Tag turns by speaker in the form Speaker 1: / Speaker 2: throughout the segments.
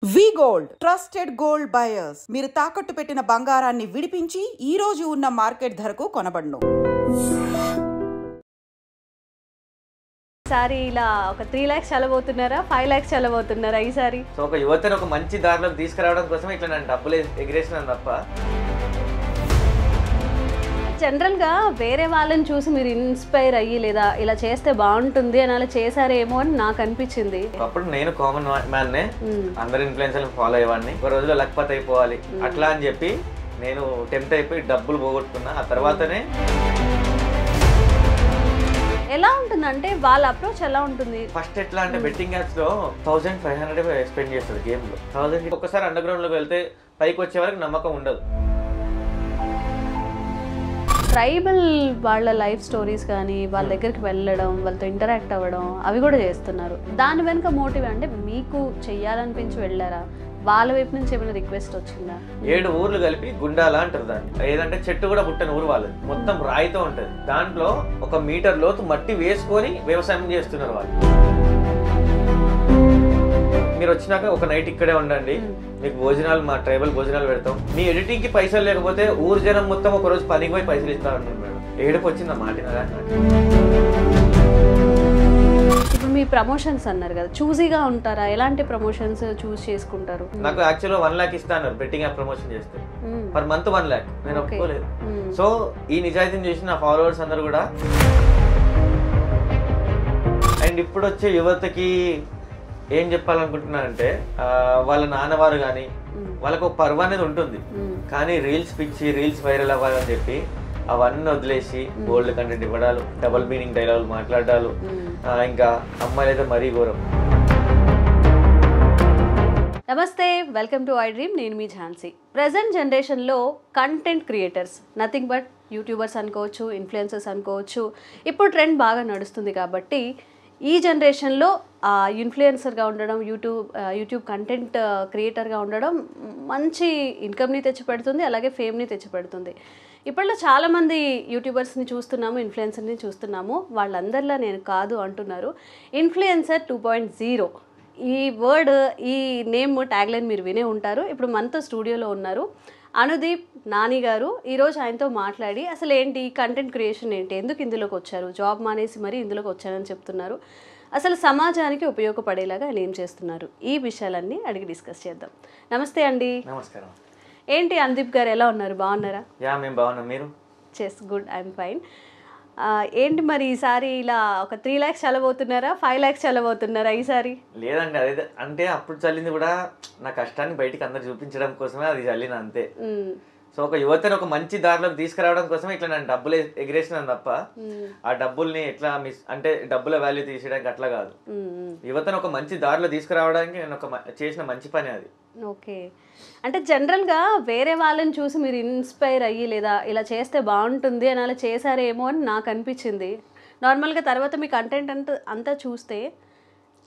Speaker 1: వి gold trusted gold buyers మీరు తాకట్టు పెట్టిన బంగారాన్ని విడిపించి ఈ రోజు ఉన్న మార్కెట్ ధరకు కొనబడును.
Speaker 2: ఈసారి ఇలా ఒక 3 lakhs చల్లబోతున్నారా 5 lakhs చల్లబోతున్నారా ఈసారి?
Speaker 3: సో ఒక యువతను ఒక మంచి దారిలోకి తీసుకురావడం కోసం ఇట్లా నేను డబ్బులు ఎగిరేసినాను తప్ప.
Speaker 2: జనరల్గా వేరే వాళ్ళని చూసి మీరు ఇన్స్పైర్ అయ్యి లేదా ఇలా చేస్తే బాగుంటుంది అని అలా చేశారేమో అని నాకు అనిపించింది.
Speaker 3: అప్పుడు నేను కామన్ మ్యాన్నే, అందరు ఇన్ఫ్లుయెన్సర్ని ఫాలో అయ్యేవాడిని. ఒక రోజులో లక్పత్ అయిపోవాలి అట్లా అని చెప్పి నేను టెంప్ట్ అయిపోయి డబ్బులు పోగొట్టుకున్నా. ఆ తర్వాతనే
Speaker 2: ఎలా ఉంటుందంటే వాళ్ళ అప్రోచ్ ఎలా ఉంటుంది?
Speaker 3: ఫస్ట్ ఎట్లా అంటే బెట్టింగ్ యాప్స్ లో 1500 స్పెండ్ చేస్తారు గేమ్ లో. 1000 ఒక్కసారి అండర్ గ్రౌండ్ లోకి వెళ్తే పైకి వచ్చే వరకు నమ్మకం ఉండదు.
Speaker 2: ట్రైబల్ వాళ్ళ లైఫ్ స్టోరీస్ కానీ వాళ్ళ దగ్గరికి వెళ్ళడం, వాళ్ళతో ఇంటరాక్ట్ అవ్వడం అవి కూడా చేస్తున్నారు. దాని వెనుక మోటివ్ అంటే మీకు చెయ్యాలనిపించి వెళ్ళారా? వాళ్ళ వైపు నుంచి ఏమైనా రిక్వెస్ట్ వచ్చిందా?
Speaker 3: 7 ఊర్లు కలిపి గుండాల అంటారు దాన్ని. ఏదంటే చెట్టు కూడా పుట్టని ఊరు వాళ్ళది, మొత్తం రాయితో ఉంటది. దాంట్లో 1 మీటర్ లోతు మట్టి వేసుకొని వ్యవసాయం చేస్తున్నారు వాళ్ళు. మీరు వచ్చినాక ఒక నైట్ ఇక్కడే ఉండండి, మీకు భోజనాలు మా ట్రైబల్ భోజనాలు పెడతాం. మీ ఎడిటింగ్ కి పైసలు లేకపోతే ఊరు జనం మొత్తం ఒక రోజు పనికి పోయి పైసలు ఇస్తారన్నారు మేడం. ఏడుపు వచ్చింది ఆ మాట.
Speaker 2: ఇప్పుడు మీ ప్రమోషన్స్ అన్నారు కదా, చూజీగా ఉంటారా? ఎలాంటి ప్రమోషన్స్ చూస్ చేసుకుంటారు?
Speaker 3: నాకు యాక్చువల్గా 1 lakh ఇస్తాను బెట్టింగ్ యాప్ ప్రమోషన్ చేస్తే, పర్ మంత్ 1 lakh. నేను ఒప్పుకోలేదు. సో ఈ నిజాయితీని చూసి నా ఫాలోవర్స్ అందరు కూడా. అండ్ ఇప్పుడు వచ్చే యువతకి ఏం చెప్పాలనుకుంటున్నానంటే, వాళ్ళ నాన్నవారు కానీ వాళ్ళకు ఒక పర్వ అనేది ఉంటుంది, కానీ రీల్స్ పిచ్చి రీల్స్ వైరల్ అవ్వాలని చెప్పి అవన్నీ వదిలేసి బోల్డ్ కంటెంట్ ఇవ్వడాలు, డబుల్ మీనింగ్ డైలాగులు మాట్లాడాలు, ఇంకా అమ్మాయిలు అయితే మరీ ఘోరం.
Speaker 2: నమస్తే, వెల్కమ్ టు ఐ డ్రీమ్. నేను మీ ఝాన్సీ. ప్రజెంట్ జనరేషన్లో content creators nothing but YouTubers అనుకోవచ్చు, ఇన్ఫ్లుయెన్సర్స్ అనుకోవచ్చు. ఇప్పుడు ట్రెండ్ బాగా నడుస్తుంది కాబట్టి ఈ జనరేషన్లో ఇన్ఫ్లుయెన్సర్గా ఉండడం, యూట్యూబ్ కంటెంట్ క్రియేటర్గా ఉండడం మంచి ఇన్కమ్ని తెచ్చిపెడుతుంది, అలాగే ఫేమ్ని తెచ్చిపెడుతుంది. ఇప్పట్లో చాలామంది యూట్యూబర్స్ని చూస్తున్నాము, ఇన్ఫ్లుయెన్సర్ని చూస్తున్నాము. వాళ్ళందరిలా నేను కాదు అంటున్నారు. ఇన్ఫ్లుయెన్సర్ 2.0 ఈ వర్డ్, ఈ నేమ్ ట్యాగ్లైన్ మీరు వినే ఉంటారు. ఇప్పుడు మనతో స్టూడియోలో ఉన్నారు అనుదీప్ నాని గారు. ఈరోజు ఆయనతో మాట్లాడి అసలు ఏంటి కంటెంట్ క్రియేషన్ ఏంటి, ఎందుకు ఇందులోకి వచ్చారు, జాబ్ మానేసి మరీ ఇందులోకి వచ్చారని చెప్తున్నారు, అసలు సమాజానికి ఉపయోగపడేలాగా ఆయన ఏం చేస్తున్నారు, ఈ విషయాలన్నీ అడిగి డిస్కస్ చేద్దాం. నమస్తే అండి.
Speaker 3: నమస్కారం.
Speaker 2: ఏంటి అనుదీప్ గారు, ఎలా ఉన్నారు? బాగున్నారా?
Speaker 3: యా, మేము బాగున్నాం. మీరు?
Speaker 2: Chess good, I'm fine. ఏంటి మరి ఈసారి ఇలా ఒక 3 lakhs చల్లబోతున్నారా 5 lakhs చల్లబోతున్నారా ఈసారి?
Speaker 3: లేదండి, అదే అంటే అప్పుడు చల్లింది కూడా నా కష్టాన్ని బయటికి అందరు చూపించడం కోసమే అది చల్లిన, అంతే. సో ఒక యువతను ఒక మంచి దారిలోకి తీసుకురావడం కోసమే ఇట్లా నేను డబ్బులు ఎగిరేసినాను తప్ప, ఆ డబ్బుల్ని ఎట్లా అంటే డబ్బుల వాల్యూ తీసేయడానికి అట్లా కాదు. యువతను ఒక మంచి దారిలో తీసుకురావడానికి నేను చేసిన మంచి పని అది.
Speaker 2: ఓకే. అంటే జనరల్గా వేరే వాళ్ళని చూసి మీరు ఇన్స్పైర్ అయ్యి లేదా ఇలా చేస్తే బాగుంటుంది అని అలా చేశారేమో అని నాకు అనిపించింది. నార్మల్గా తర్వాత మీ కంటెంట్ అంతా చూస్తే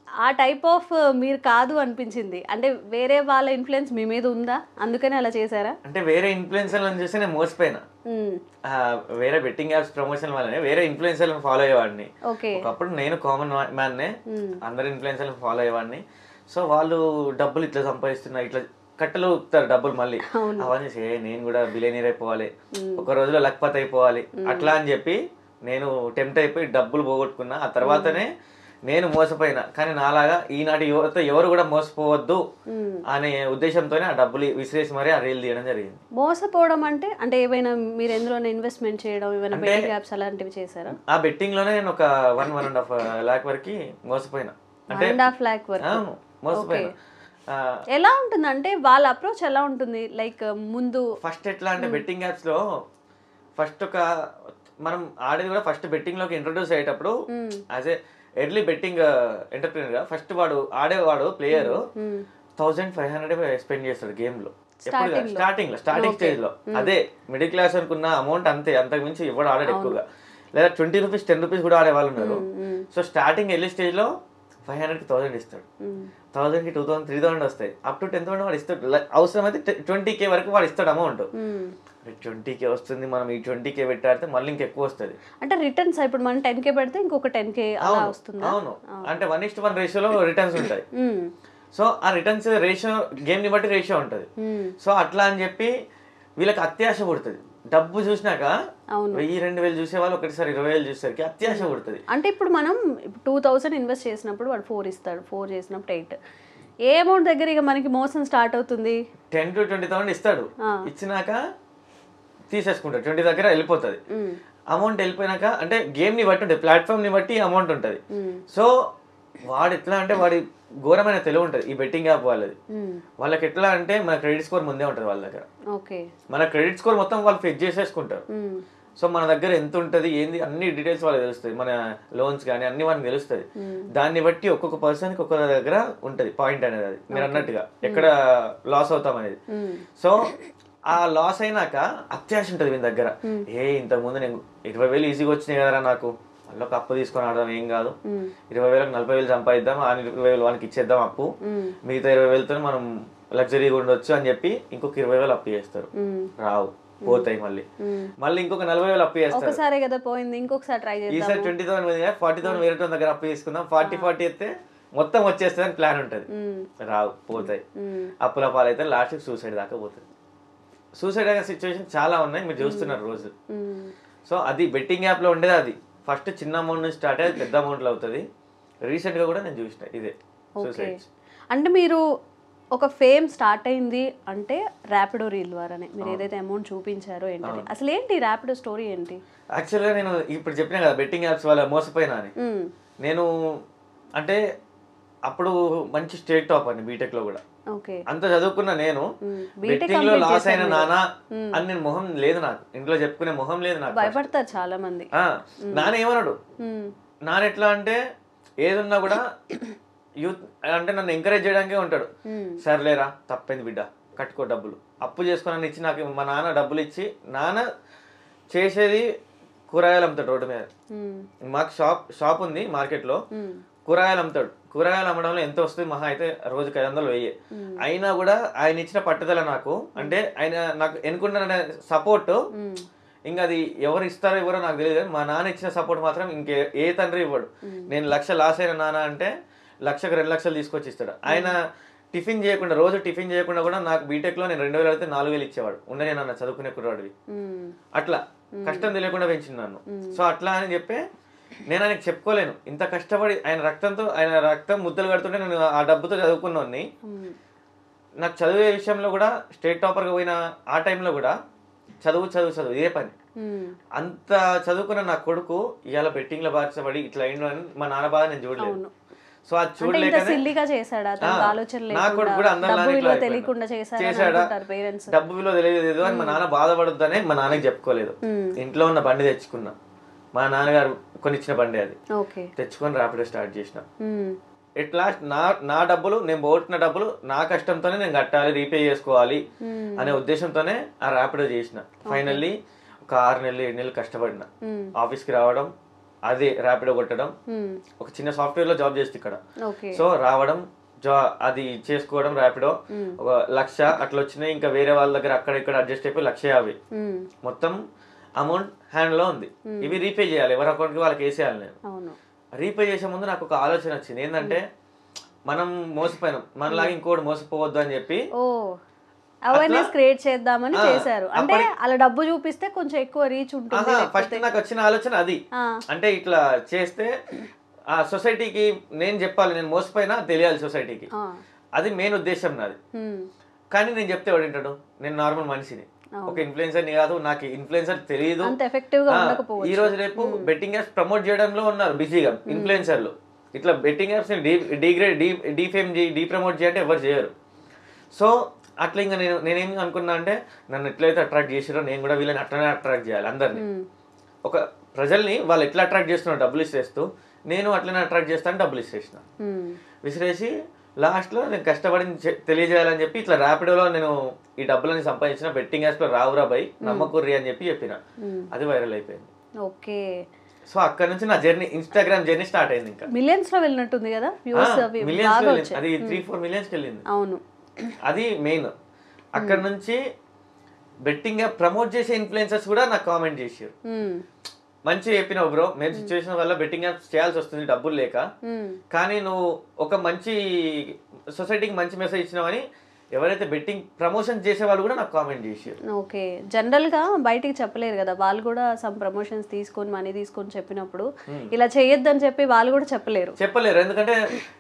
Speaker 2: ఆ టైప్ ఆఫ్ మీరు కాదు అనిపించింది. అంటే వేరే వాళ్ళ ఇన్ఫ్లుయెన్స్ మీ మీద ఉందా, అందుకని అలా చేశారా?
Speaker 3: అంటే వేరే ఇన్ఫ్లుయెన్సర్లను చూసి నేను మోసపోయినా. వేరే బెట్టింగ్ యాప్స్ ప్రమోషన్ వల్లనే వేరే ఇన్ఫ్లుయెన్సర్లను ఫాలో అయ్యేవాడిని. ఒకప్పుడు నేను కామన్ మ్యాన్నే, అందరు ఇన్ఫ్లుయెన్సర్లను ఫాలో అయ్యేవాడిని. సో వాళ్ళు డబ్బులు ఇట్లా సంపాదిస్తున్నారు, ఇట్లా కట్టలు ఊపుతారు డబ్బులు, మళ్ళీ అవన్నీ నేను కూడా బిలియనీర్ అయిపోవాలి, ఒక రోజులో లక్పత్ అయిపోవాలి అట్లా అని చెప్పి నేను టెంప్ట్ అయిపోయి డబ్బులు పోగొట్టుకున్నా. ఆ తర్వాతనే నేను మోసపోయినా. కానీ నాలాగా ఈనాటి యువత ఎవరు కూడా మోసపోవద్దు అనే ఉద్దేశంతోనే ఆ డబ్బులు విసిరేసి మరీ ఆ రీల్ తీయడం జరిగింది.
Speaker 2: మోసపోవడం అంటే ఏమైనా మీరు ఎందులో ఇన్వెస్ట్మెంట్ చేయడం, ఏమైనా బెట్టింగ్ యాప్స్ అలాంటివి చేశారా?
Speaker 3: ఆ బెట్టింగ్ లోనే నేను ఒక 1.5 lakh వరకు మోసపోయినా. అంటే
Speaker 2: 1.5 lakh వరకు
Speaker 3: మోసపోయినా.
Speaker 2: ఎలా ఉంటుందంటే వాళ్ళ అప్రోచ్ ఎలా ఉంటుంది? లైక్ ముందు
Speaker 3: ఫస్ట్ ఎట్లా అంటే బెట్టింగ్ యాప్స్ లో ఫస్ట్ మనం ఆడేది కూడా ఫస్ట్ బెట్టింగ్ లోకి ఇంట్రొడ్యూస్ అయ్యేటప్పుడు as a early betting entrepreneur గా ఫస్ట్ ఆడేవాడు ప్లేయర్ 1500 స్పెండ్ చేస్తాడు గేమ్ లో. స్టార్టింగ్ స్టేజ్ లో అదే మిడిల్ క్లాస్ అనుకున్న అమౌంట్ అంతే, అంతకు మించి ఎవడు ఆడాడు ఎక్కువగా. లేదా 20 రూపీస్ 10 రూపీస్ కూడా ఆడే వాళ్ళు ఉన్నారు. సో స్టార్టింగ్ ఎర్లీ స్టేజ్ లో 500కి 1000 ఇస్తాడు, 1000కి 2000 3000 వస్తాయి, అప్ టు 10,000 వాడు ఇస్తాడు. అవసరం అయితే 20K వరకు వాడు ఇస్తాడు అమౌంట్. 20K వస్తుంది, మనం ఈ 20K పెట్టాడితే మళ్ళీ ఇంకెక్కువ వస్తుంది.
Speaker 2: అంటే రిటర్న్స్ ఇప్పుడు మనం 10K పెడితే ఇంకొక 10K అలా వస్తుంది.
Speaker 3: అవును, అంటే 1:1 రేషియోలో రిటర్న్స్ ఉంటాయి. సో ఆ రిటర్న్స్ రేషియో గేమ్ ని బట్టి రేషియో ఉంటుంది. సో అట్లా అని చెప్పి వీళ్ళకి అత్యాశ పుడుతుంది. డబ్బు చూసినాక 1000-2000 చూసే వాళ్ళు ఒకటిసారి 20,000 చూసేసరికి అత్యాశ పుడుతుంది.
Speaker 2: అంటే ఇప్పుడు మనం 2000 ఇన్వెస్ట్ చేసినప్పుడు వాడు 4 ఇస్తాడు, 4 చేసినప్పుడు 8. ఏ అమౌంట్ దగ్గర ఇక మనకి మోసం స్టార్ట్ అవుతుంది?
Speaker 3: 10 to 20,000 ఇస్తాడు. ఇచ్చినాక తీసేసుకుంటాడు, 20 దగ్గర వెళ్ళిపోతుంది. అమౌంట్ వెళ్ళిపోయినాక అంటే గేమ్ ని బట్టి ఉంటుంది, ప్లాట్ఫామ్ ని బట్టి అమౌంట్ ఉంటుంది. సో వాడు ఎట్లా అంటే వాడి ఘోరమైన తెలివి ఉంటుంది ఈ బెట్టింగ్ యాప్ వాళ్ళది. వాళ్ళకి ఎట్లా అంటే మన క్రెడిట్ స్కోర్ ముందే ఉంటుంది వాళ్ళ దగ్గర. మన క్రెడిట్ స్కోర్ మొత్తం వాళ్ళు ఫిక్స్ చేసేసుకుంటారు. సో మన దగ్గర ఎంత ఉంటుంది ఏంది అన్ని డీటెయిల్స్ వాళ్ళకి తెలుస్తుంది, మన లోన్స్ కానీ అన్ని వాళ్ళకి తెలుస్తుంది. దాన్ని బట్టి ఒక్కొక్క పర్సన్కి ఒక్కొక్క దగ్గర ఉంటుంది పాయింట్ అనేది, అది మీరు అన్నట్టుగా ఎక్కడ లాస్ అవుతాం అనేది. సో ఆ లాస్ అయినాక అత్యాశ ఉంటుంది వీని దగ్గర. ఇంతకుముందు నేను 20,000 ఈజీగా వచ్చినాయి కదరా నాకు, మళ్ళీ ఒక అప్పు తీసుకొని ఆడదాం, ఏం కాదు 20,000కి 40,000 సంపాదిద్దాం, ఆ 20,000 వానికి ఇచ్చేద్దాం అప్పు, మిగతా 20,000తో మనం లగ్జరీగా ఉండొచ్చు అని చెప్పి ఇంకొక 20,000 అప్పు చేస్తారు. రావు, పోతాయి. మళ్ళీ ఇంకొక 40,000 అప్పు చేస్తారు. ఈసారి 20,000 40,000 వేరే దగ్గర అప్పు తీసుకుందాం, 40 ఎత్తే మొత్తం వచ్చేస్తుంది అని ప్లాన్ ఉంటుంది. రావు, పోతాయి. అప్పుల పాలైతే లాస్ట్ సూసైడ్ దాకా పోతుంది. సూసైడ్ అయ్యే సిచ్యువేషన్ చాలా ఉన్నాయి, మీరు చూస్తున్నారు రోజు. సో అది బెట్టింగ్ యాప్ లో ఉండేది. అది ఫస్ట్ చిన్న అమౌంట్ నుంచి స్టార్ట్ అయ్యి పెద్ద అమౌంట్ లో అవుతుంది. రీసెంట్ గా కూడా నేను చూసిన ఇదే సూసైడ్స్.
Speaker 2: అంటే మీరు ఒక ఫేమ్ స్టార్ట్ అయింది అంటే ర్యాపిడో రీల్ ద్వారానే, మీరు ఏదైతే అమౌంట్ చూపించారో ఏంటంటే అసలు ఏంటి ర్యాపిడో స్టోరీ ఏంటి?
Speaker 3: యాక్చువల్గా నేను ఇప్పుడు చెప్పినా కదా బెట్టింగ్ యాప్స్ వల్ల మోసపోయినా అని. నేను అంటే అప్పుడు మంచి స్టేట్ టాప్ అని బీటెక్ లో కూడా అంత చదువుకున్నా నేను. బెట్టింగ్ లో లాస్ అయిన నానా అని నేను మొహం లేదు నాకు, ఇంట్లో చెప్పుకునే మొహం లేదు నాకు.
Speaker 2: భయపడతారు చాలా మంది.
Speaker 3: నాన్న ఏమన్నాడు, నాన్న ఎట్లా అంటే ఏదున్నా కూడా యూత్ అంటే నన్ను ఎంకరేజ్ చేయడానికే ఉంటాడు. సర్లేరా తప్పైంది బిడ్డ, కట్టుకో డబ్బులు, అప్పు చేసుకుని ఇచ్చి నాకు మా నాన్న డబ్బులు ఇచ్చి, నాన్న చేసేది కూరగాయలు అమ్ముతాడు రోడ్డు మీద. మాకు షాప్ ఉంది మార్కెట్ లో, కూరగాయలు అమ్ముతాడు. కూరగాయలు అమ్మడంలో ఎంత వస్తుంది, మహా అయితే రోజుకి 500 1000. అయినా కూడా ఆయన ఇచ్చిన పట్టుదల నాకు, అంటే ఆయన నాకు ఎన్నుకుంటున్న సపోర్ట్, ఇంకా అది ఎవరు ఇస్తారో ఎవరో నాకు తెలియదు, మా నాన్న ఇచ్చిన సపోర్ట్ మాత్రం ఏ తండ్రి ఇవ్వడు. నేను 1,00,000 లాస్ అయిన నాన్న అంటే 1,00,000కి 2,00,000 తీసుకొచ్చి ఇస్తాడు. ఆయన టిఫిన్ చేయకుండా, రోజు టిఫిన్ చేయకుండా కూడా నాకు బీటెక్ లో నేను 2,000 అయితే 4,000 ఇచ్చేవాడు. ఉండనే నన్ను చదువుకునే కుర్రాడివి, అట్లా కష్టం తెలియకుండా పెంచింది నన్ను. సో అట్లా అని చెప్పి నేను ఆయనకు చెప్పుకోలేను, ఇంత కష్టపడి ఆయన రక్తం ముద్దలు కడుతుంటే నేను ఆ డబ్బుతో చదువుకున్నాన్ని. నాకు చదివే విషయంలో కూడా స్టేట్ టాపర్గా పోయిన ఆ టైంలో కూడా చదువు ఇదే పని. అంత చదువుకున్న నా కొడుకు ఇవాళ బెట్టింగ్ లో బాధ్యపడి ఇట్లా అయిండు అని మా నాన్న బాధ నేను చూడలేదు. సో అది చూడలేక నా కొడుకు కూడా అందరిలా చేశాడా, డబ్బు విలువ తెలియదు అని మా నాన్న బాధపడొద్దనే మా నాన్నకి చెప్పుకోలేదు. ఇంట్లో ఉన్న బండి తెచ్చుకున్నా, మా నాన్నగారు కొనిచ్చిన బండి, అది తెచ్చుకొని ర్యాపిడో స్టార్ట్ చేసిన. ఎట్లా నా డబ్బులు, నేను పోగొట్టిన డబ్బులు నా కష్టంతోనే నేను కట్టాలి, రీపే చేసుకోవాలి అనే ఉద్దేశంతోనే ఆ ర్యాపిడో చేసిన. ఫైనల్లీ ఒక 6 నెలలు 7 నెలలు కష్టపడిన, ఆఫీస్కి రావడం, అదే ర్యాపిడో కొట్టడం, ఒక చిన్న సాఫ్ట్వేర్ లో జాబ్ చేస్తే ఇక్కడ. సో రావడం, అది చేసుకోవడం, ర్యాపిడో ఒక 1,00,000 అట్లా వచ్చినాయి. ఇంకా వేరే వాళ్ళ దగ్గర అక్కడ ఇక్కడ అడ్జస్ట్ అయిపోయి 1,50,000 మొత్తం అమౌంట్ హ్యాండ్ లో ఉంది. ఇవి రీపే చేయాలి, ఎవరి అకౌంట్ కి వాళ్ళకి వేసేయాలి. నేను రీపే చేసే ముందు నాకు ఒక ఆలోచన వచ్చింది, ఏంటంటే మనం మోసపోయినాం, మనలాగా ఇంకోటి మోసపోవద్దు అని చెప్పి
Speaker 2: అవేర్నెస్ క్రియేట్ చేద్దామని చేశారు. అంటే అలా డబ్బు చూపిస్తే కొంచెం ఎక్కువ రీచ్ ఉంటుంది.
Speaker 3: ఫస్ట్ నాకు వచ్చిన ఆలోచన అది, అంటే ఇట్లా చేస్తే ఆ సొసైటీకి నేను చెప్పాలి, నేను మోసపోయినా తెలియాలి సొసైటీకి, అది మెయిన్ ఉద్దేశం నాది. కానీ నేను చెప్తే వాడు వింటాడు, నేను నార్మల్ మనిషిని, ఒక ఇన్ఫ్లుయెన్సర్ ని కాదు, నాకు ఇన్ఫ్లుయెన్సర్ తెలియదు. ఈ రోజు రేపు బెట్టింగ్ యాప్స్ ప్రమోట్ చేయడంలో ఉన్నారు బిజీగా ఇన్ఫ్లుయెన్సర్లు. ఇట్లా బెట్టింగ్ యాప్స్ ని డీఫేమ్ ప్రమోట్ చేయంటే ఎవరు చేయరు. సో అట్లా ఇంకా నేనేం అనుకున్నా అంటే, నన్ను ఎట్లయితే అట్రాక్ట్ చేసారో నేను కూడా వీళ్ళని అట్లనే అట్రాక్ట్ చేయాలి. అందరినీ, ఒక ప్రజల్ని వాళ్ళు ఎట్లా అట్రాక్ట్ చేస్తున్నారు డబ్బులు ఇచ్చేస్తూ, నేను అట్లనే అట్రాక్ట్ చేస్తాను, డబ్బులు ఇచ్చేసిన. విసిరేసి లాస్ట్ లో నేను కష్టపడి తెలియజేయాలని చెప్పి ఇట్లా ర్యాపిడోలో నేను ఈ డబ్బులని సంపాదించిన, బెట్టింగ్ యాప్స్ లో రావురా బై నమ్మకుర్రి అని చెప్పి చెప్పిన, అది వైరల్ అయిపోయింది.
Speaker 2: ఓకే.
Speaker 3: సో అక్కడ నుంచి నా జర్నీ, ఇన్స్టాగ్రామ్ జర్నీ స్టార్ట్ అయింది. ఇంకా
Speaker 2: మిలియన్స్ లో వెళ్ళినట్టుంది కదా,
Speaker 3: మిలియన్స్, అది 3-4 మిలియన్స్ కి వెళ్ళింది.
Speaker 2: అవును,
Speaker 3: అది మెయిన్. అక్కడ నుంచి బెట్టింగ్ యాప్ ప్రమోట్ చేసే ఇన్ఫ్లుయెన్సర్స్ కూడా నాకు కామెంట్ చేశారు, మంచి చెప్పినావు బ్రో, మేము సిచ్యువేషన్ వల్ల బెట్టింగ్ యాప్స్ చేయాల్సి వస్తుంది డబ్బులు లేక. కానీ నువ్వు ఒక మంచి సొసైటీకి మంచి మెసేజ్ ఇచ్చినావని ఎవరైతే బెట్టింగ్ ప్రమోషన్ చేసే వాళ్ళు కూడా నాకు కామెంట్ చేశారు.
Speaker 2: ఓకే, జనరల్గా బయటికి చెప్పలేరు కదా, వాళ్ళు కూడా సమ్ ప్రమోషన్స్ తీసుకొని మనీ తీసుకొని చెప్పినప్పుడు ఇలా చేయొద్దని చెప్పి వాళ్ళు కూడా చెప్పలేరు.
Speaker 3: ఎందుకంటే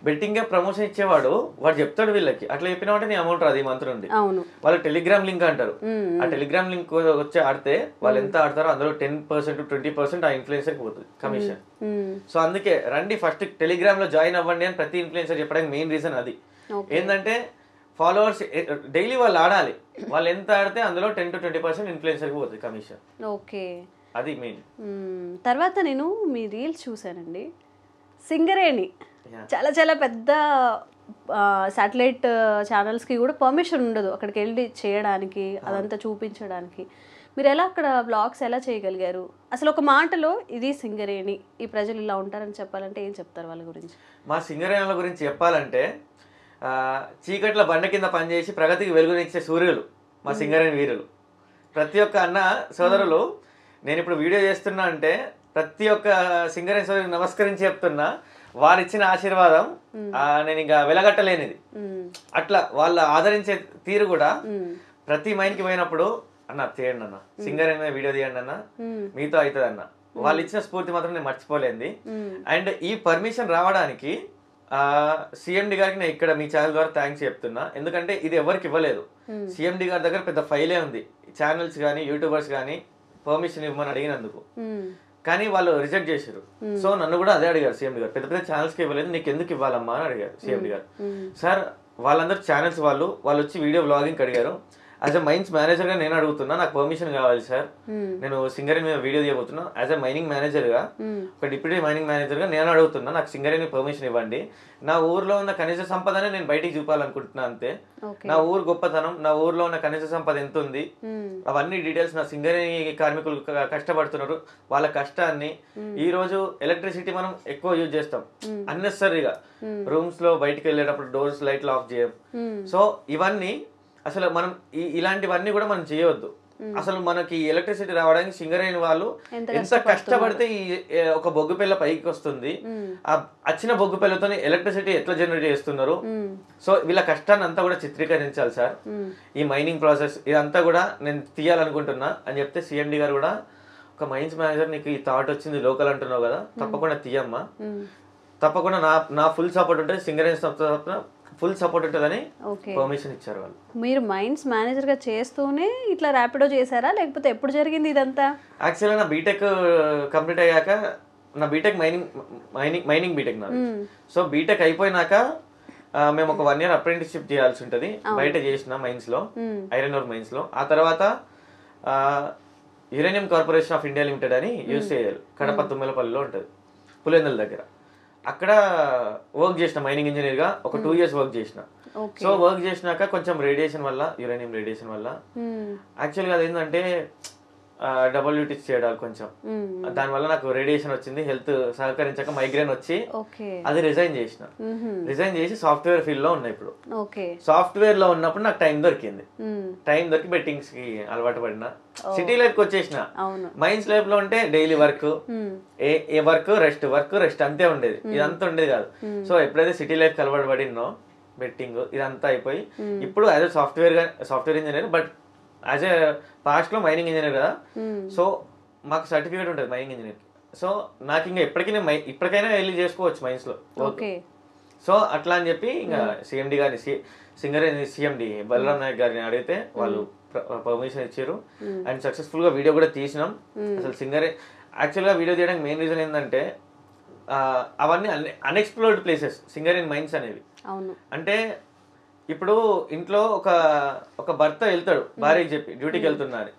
Speaker 3: బెట్టింగ్ యాప్ ప్రమోషన్ ఇచ్చేవాడు వాడు చెప్తాడు వీళ్ళకి, అట్లా చెప్పినామంటే నీ అమౌంట్ రాదు ఈ మంత్ నుండి.
Speaker 2: అవును,
Speaker 3: వాళ్ళు టెలిగ్రామ్ లింక్ అంటారు, ఆ టెలిగ్రామ్ లింక్ వచ్చి ఆడితే వాళ్ళు ఎంత ఆడతారో అందులో 10% 20% ఆ ఇన్ఫ్లుయెన్సర్ కి పోతుంది కమిషన్. సో అందుకే రండి ఫస్ట్ టెలిగ్రామ్ లో జాయిన్ అవ్వండి అని ప్రతి ఇన్ఫ్లుయెన్సర్ చెప్పడానికి మెయిన్ రీజన్ అది. ఏంటంటే ఫాలోవర్స్ డైలీ వాళ్ళు ఆడాలి, వాళ్ళు ఎంత ఆడితే అందులో 10 to 20% ఇన్ఫ్లుయెన్సర్కి పోతుంది కమిషన్.
Speaker 2: ఓకే,
Speaker 3: అది మెయిన్.
Speaker 2: తర్వాత నేను మీ రీల్స్ చూసానండి, సింగరేణి చాలా చాలా పెద్ద శాటిలైట్ ఛానల్స్కి కూడా పర్మిషన్ ఉండదు అక్కడికి వెళ్ళి చేయడానికి, అదంతా చూపించడానికి. మీరు ఎలా అక్కడ బ్లాగ్స్ ఎలా చేయగలిగారు? అసలు ఒక మాటలో ఇది సింగరేణి, ఈ ప్రజలు ఇలా ఉంటారని చెప్పాలంటే ఏం చెప్తారు వాళ్ళ గురించి?
Speaker 3: మా సింగరేణుల గురించి చెప్పాలంటే చీకట్ల బండ కింద పనిచేసి ప్రగతికి వెలుగునిచ్చే సూర్యులు మా సింగరేణి వీరులు. ప్రతి ఒక్క అన్న సోదరులు, నేను ఇప్పుడు వీడియో చేస్తున్నా అంటే ప్రతి ఒక్క సింగరేణి సోదరులకు నమస్కరించి చెప్తున్నా, వారిచ్చిన ఆశీర్వాదం నేను ఇంకా వెలగట్టలేనిది. అట్లా వాళ్ళ ఆదరించే తీరు కూడా ప్రతి మైన్కి పోయినప్పుడు అన్న తీయండి అన్న, సింగరేణి మీద వీడియో తీయండి అన్న, మీతో అవుతుంది అన్న, వాళ్ళు ఇచ్చిన స్ఫూర్తి మాత్రం నేను మర్చిపోలేంది. అండ్ ఈ పర్మిషన్ రావడానికి సిఎండి గారికి నేను ఇక్కడ మీ ఛానల్ ద్వారా థ్యాంక్స్ చెప్తున్నా. ఎందుకంటే ఇది ఎవరికి ఇవ్వలేదు, సిఎండి గారి దగ్గర పెద్ద ఫైలే ఉంది, ఛానల్స్ కానీ యూట్యూబర్స్ కానీ పర్మిషన్ ఇవ్వమని అడిగినందుకు. కానీ వాళ్ళు రిజెక్ట్ చేశారు. సో నన్ను కూడా అదే అడిగారు సిఎండి గారు, పెద్ద పెద్ద ఛానల్స్కి ఇవ్వలేదు, నీకు ఎందుకు ఇవ్వాలమ్మా అని అడిగారు సిఎండి గారు. సార్ వాళ్ళందరూ ఛానల్స్ వాళ్ళు వచ్చి వీడియో వ్లాగింగ్ అడిగారు. యాజ్ అ మైన్స్ మేనేజర్గా నేను అడుగుతున్నా, నాకు పర్మిషన్ కావాలి సార్, నేను సింగరేణి మీద వీడియో తీయబోతున్నా. యాజ్ అ మైనింగ్ మేనేజర్గా, ఒక డిప్యూటీ మైనింగ్ మేనేజర్గా నేను అడుగుతున్నా, నాకు సింగరేణి పర్మిషన్ ఇవ్వండి. నా ఊర్లో ఉన్న కనీస సంపదనే నేను బయటికి చూపాలనుకుంటున్నా అంతే. నా ఊరు గొప్పతనం, నా ఊర్లో ఉన్న కనీస సంపద ఎంత ఉంది, అవన్నీ డీటెయిల్స్, నా సింగరేణి కార్మికులు కష్టపడుతున్నారు, వాళ్ళ కష్టాన్ని. ఈ రోజు ఎలక్ట్రిసిటీ మనం ఎక్కువ యూజ్ చేస్తాం అన్నెసరీగా, రూమ్స్ లో బయటికి వెళ్ళేటప్పుడు డోర్స్ లైట్లు ఆఫ్ చేయం. సో ఇవన్నీ అసలు మనం ఇలాంటివన్నీ కూడా మనం చేయవద్దు. అసలు మనకి ఎలక్ట్రిసిటీ రావడానికి సింగరేణి వాళ్ళు ఎంత కష్టపడితే ఈ ఒక బొగ్గు పిల్ల పైకి వస్తుంది, ఆ వచ్చిన బొగ్గు పిల్లతో ఎలక్ట్రిసిటీ ఎట్లా జనరేట్ చేస్తున్నారు. సో వీళ్ళ కష్టాన్ని అంతా కూడా చిత్రీకరించాలి సార్, ఈ మైనింగ్ ప్రాసెస్ ఇదంతా కూడా నేను తీయాలనుకుంటున్నా అని చెప్తే సిఎండి గారు కూడా, ఒక మైన్స్ మేనేజర్ నీకు ఈ థాట్ వచ్చింది లోకల్ అంటున్నావు కదా, తప్పకుండా తీయమ్మా, తప్పకుండా నా ఫుల్ సపోర్ట్ ఉంటుంది, సింగరేణి సంస్థ ఫుల్ సపోర్ట్ ఉంటుందని పర్మిషన్ ఇచ్చారు వాళ్ళు.
Speaker 2: మీరు మైన్స్ మేనేజర్ గా చేస్తూనే ఇట్లా ర్యాపిడో చేశారా, లేకపోతే ఎప్పుడు జరిగింది ఇదంతా?
Speaker 3: యాక్చువల్గా నా బీటెక్ కంప్లీట్ అయ్యాక, నా బీటెక్ మైనింగ్ బీటెక్ నాది. సో బీటెక్ అయిపోయినాక మేము ఒక 1 year అప్రెంటిస్షిప్ చేయాల్సి ఉంటుంది, బయట చేసిన మైన్స్ లో, ఐరన్ ఓర్ మైన్స్ లో. ఆ తర్వాత uranium corporation of India limited అని యూసీఐఎల్ కడప తుమ్మలపల్లిలో ఉంటుంది, పులివెందుల దగ్గర. అక్కడ వర్క్ చేసిన మైనింగ్ ఇంజనీర్ గా ఒక 2 years వర్క్ చేసిన. సో వర్క్ చేసినాక కొంచెం రేడియేషన్ వల్ల, యురేనియం రేడియేషన్ వల్ల యాక్చువల్గా అదేంటంటే డబుల్ డ్యూటీస్ చేయడాలు కొంచెం, దానివల్ల నాకు రేడియేషన్ వచ్చింది, హెల్త్ సహకరించక మైగ్రేన్ వచ్చి అది రిజైన్ చేసి సాఫ్ట్వేర్ ఫీల్డ్ లో ఉన్నా. ఇప్పుడు సాఫ్ట్వేర్ లో ఉన్నప్పుడు నాకు టైం దొరికి బెట్టింగ్స్ కి అలవాటు పడిన, సిటీ లైఫ్ కి వచ్చేసిన. మైన్స్ లైఫ్ లో ఉంటే డైలీ వర్క్, ఏ వర్క్ రెస్ట్ అంతే ఉండేది, ఇదంతా ఉండేది కాదు. సో ఎప్పుడైతే సిటీ లైఫ్ కి అలవాటు పడినో బెట్టింగ్ ఇదంతా అయిపోయి, ఇప్పుడు as a software engineer, but as a past లో మైనింగ్ ఇంజనీర్ కదా. సో మాకు సర్టిఫికేట్ ఉంటుంది మైనింగ్ ఇంజనీర్. సో నాకు ఇంకా ఇప్పటికైనా వెళ్ళి చేసుకోవచ్చు మైన్స్ లో. సో అట్లా అని చెప్పి ఇంకా సిఎండి గారిని, సింగరేణి సిఎండి బలరాం నాయక్ గారిని అడిగితే వాళ్ళు పర్మిషన్ ఇచ్చారు. అండ్ సక్సెస్ఫుల్ గా వీడియో కూడా తీసినాం. అసలు యాక్చువల్ గా వీడియో తీయడానికి మెయిన్ రీజన్ ఏంటంటే అవన్నీ అన్ఎక్స్ప్లోర్డ్ ప్లేసెస్ సింగరేణి మైన్స్ అనేవి. అంటే ఇప్పుడు ఇంట్లో ఒక భర్త వెళ్తాడు భార్యకి చెప్పి డ్యూటీకి వెళ్తున్నా అని,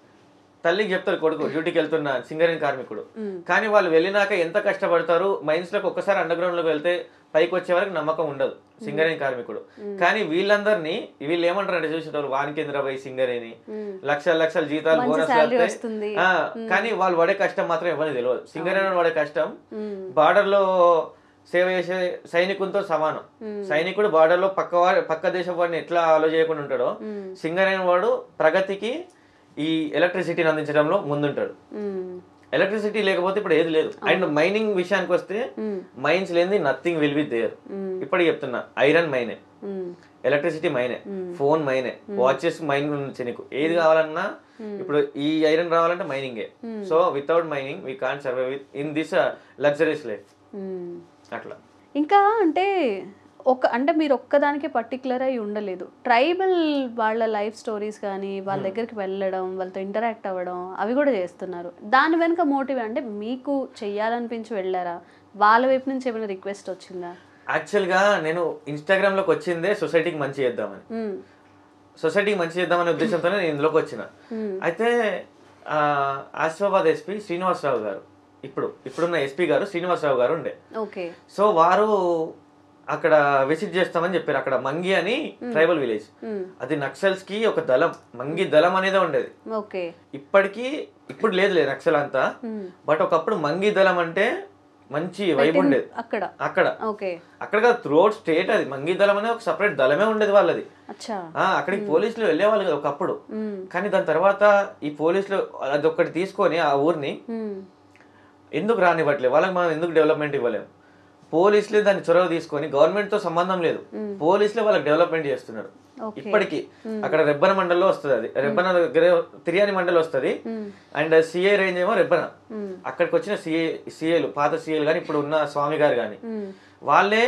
Speaker 3: తల్లికి చెప్తారు కొడుకు డ్యూటీకి వెళ్తున్నా సింగరేణి కార్మికుడు. కానీ వాళ్ళు వెళ్ళినాక ఎంత కష్టపడతారు, మైన్స్ లోకి ఒక్కసారి అండర్ లోకి వెళ్తే పైకి వచ్చే వరకు నమ్మకం ఉండదు సింగరేణి కార్మికుడు. కానీ వీళ్ళు ఏమంటారు అంటే చూసేటోళ్ళు, వానికేంద్రబాయి సింగరేణి లక్షల జీతాలు బోనస్ వస్తాయి, కానీ వాళ్ళు పడే కష్టం మాత్రం ఎవరికి తెలియదు. సింగరేణి పడే కష్టం బార్డర్ లో సేవ చేసే సైనికులతో సమానం. సైనికుడు బార్డర్ లో పక్క దేశం వాడిని ఎట్లా ఆలో చేయకుండా ఉంటాడో, సింగరేణి వాడు ప్రగతికి ఈ ఎలక్ట్రిసిటీని అందించడంలో ముందుంటాడు. ఎలక్ట్రిసిటీ లేకపోతే ఇప్పుడు ఏది లేదు. అండ్ మైనింగ్ విషయానికి వస్తే మైన్స్ లేని నథింగ్ విల్ బి దేర్. ఇప్పటికి చెప్తున్నా, ఐరన్ మైనే, ఎలక్ట్రిసిటీ మైనే, ఫోన్ మైనే, వాచెస్ మైన్ నుంచి నీకు ఏది కావాలన్నా ఇప్పుడు ఈ ఐరన్ రావాలంటే మైనింగే. So without mining we can't survive in this luxuries life. అట్లా
Speaker 2: ఇంకా అంటే మీరు ఒక్కదానికే పర్టికులర్ అయి ఉండలేదు. ట్రైబల్ వాళ్ళ లైఫ్ స్టోరీస్ కానీ వాళ్ళ దగ్గరికి వెళ్ళడం, వాళ్ళతో ఇంటరాక్ట్ అవ్వడం అవి కూడా చేస్తున్నారు. దాని వెనుక మోటివ్ అంటే మీకు చెయ్యాలనిపించి వెళ్ళారా? వాళ్ళ వైపు నుంచి ఏమైనా రిక్వెస్ట్ వచ్చిందా?
Speaker 3: యాక్చువల్గా నేను ఇన్స్టాగ్రామ్లోకి వచ్చిందే సొసైటీకి మంచి చేద్దామని, సొసైటీకి మంచి చేద్దామనే ఉద్దేశంతోనే నేను ఇందులోకి వచ్చిన. అయితే ఆసిఫాబాద్ ఎస్పీ శ్రీనివాసరావు గారు, ఇప్పుడున్న ఎస్పీ గారు శ్రీనివాసరావు గారు ఉండే. సో వారు అక్కడ విజిట్ చేస్తామని చెప్పారు. అక్కడ మంగి అని ట్రైబల్ విలేజ్, అది నక్సల్స్ కి ఒక దళం, మంగి దళం అనేది ఉండేది. ఇప్పుడు లేదు నక్సల్ అంతా, బట్ ఒకప్పుడు మంగి దళం అంటే మంచి వైబ్ ఉండేది అక్కడ త్రూఅవుట్ స్టేట్. అది మంగి దళం అనేది ఒక సపరేట్ దళమే ఉండేది వాళ్ళది. అక్కడికి పోలీసులు వెళ్ళేవాళ్ళు కదా ఒకప్పుడు. కానీ దాని తర్వాత ఈ పోలీసులు అదొక్కటి తీసుకొని ఆ ఊరిని ఎందుకు రానివ్వట్లేదు, వాళ్ళకి మనం ఎందుకు డెవలప్మెంట్ ఇవ్వలేము? పోలీసులే దాన్ని చొరవ తీసుకొని, గవర్నమెంట్ తో సంబంధం లేదు, పోలీసులే వాళ్ళకి డెవలప్మెంట్ చేస్తున్నారు. ఇప్పటికీ అక్కడ రెబ్బన మండల్లో వస్తుంది, అది రెబ్బన దగ్గర తిరియాని మండలి వస్తుంది. అండ్ సిఐ రేంజ్ ఏమో రెబ్బన. అక్కడికి వచ్చిన సిఐలు, పాత సిఐలు కానీ ఇప్పుడు ఉన్న స్వామి గారు కానీ వాళ్ళే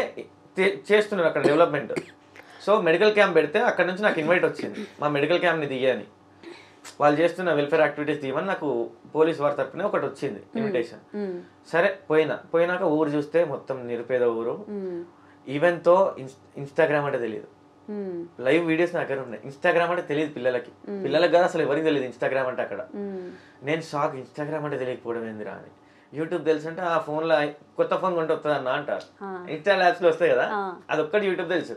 Speaker 3: చేస్తున్నారు అక్కడ డెవలప్మెంట్. సో మెడికల్ క్యాంప్ పెడితే అక్కడ నుంచి నాకు ఇన్వైట్ వచ్చింది, మా మెడికల్ క్యాంప్ ని దిగాని, వాళ్ళు చేస్తున్న వెల్ఫేర్ యాక్టివిటీస్ తీయమని నాకు పోలీస్ వారి తరపున ఒకటి వచ్చింది ఇన్విటేషన్. సరే పోయినాక ఊరు చూస్తే మొత్తం నిరుపేద ఊరు. ఈవెన్ తో ఇన్స్టాగ్రామ్ అంటే తెలియదు, లైవ్ వీడియోస్ నా దగ్గర ఉన్నాయి. ఇన్స్టాగ్రామ్ అంటే తెలియదు పిల్లలకు కదా అసలు ఎవరికి తెలియదు ఇన్స్టాగ్రామ్ అంటే. అక్కడ నేను షాక్, ఇన్స్టాగ్రామ్ అంటే తెలియకపోవడం ఏందిరా అని. యూట్యూబ్ తెలుసు అంటే ఆ ఫోన్ లో కొత్త ఫోన్ కొంటే వస్తుంది అన్న అంటారు, ఇన్స్టా యాప్స్ లో వస్తాయి కదా, అదొక్కటి యూట్యూబ్ తెలుసు,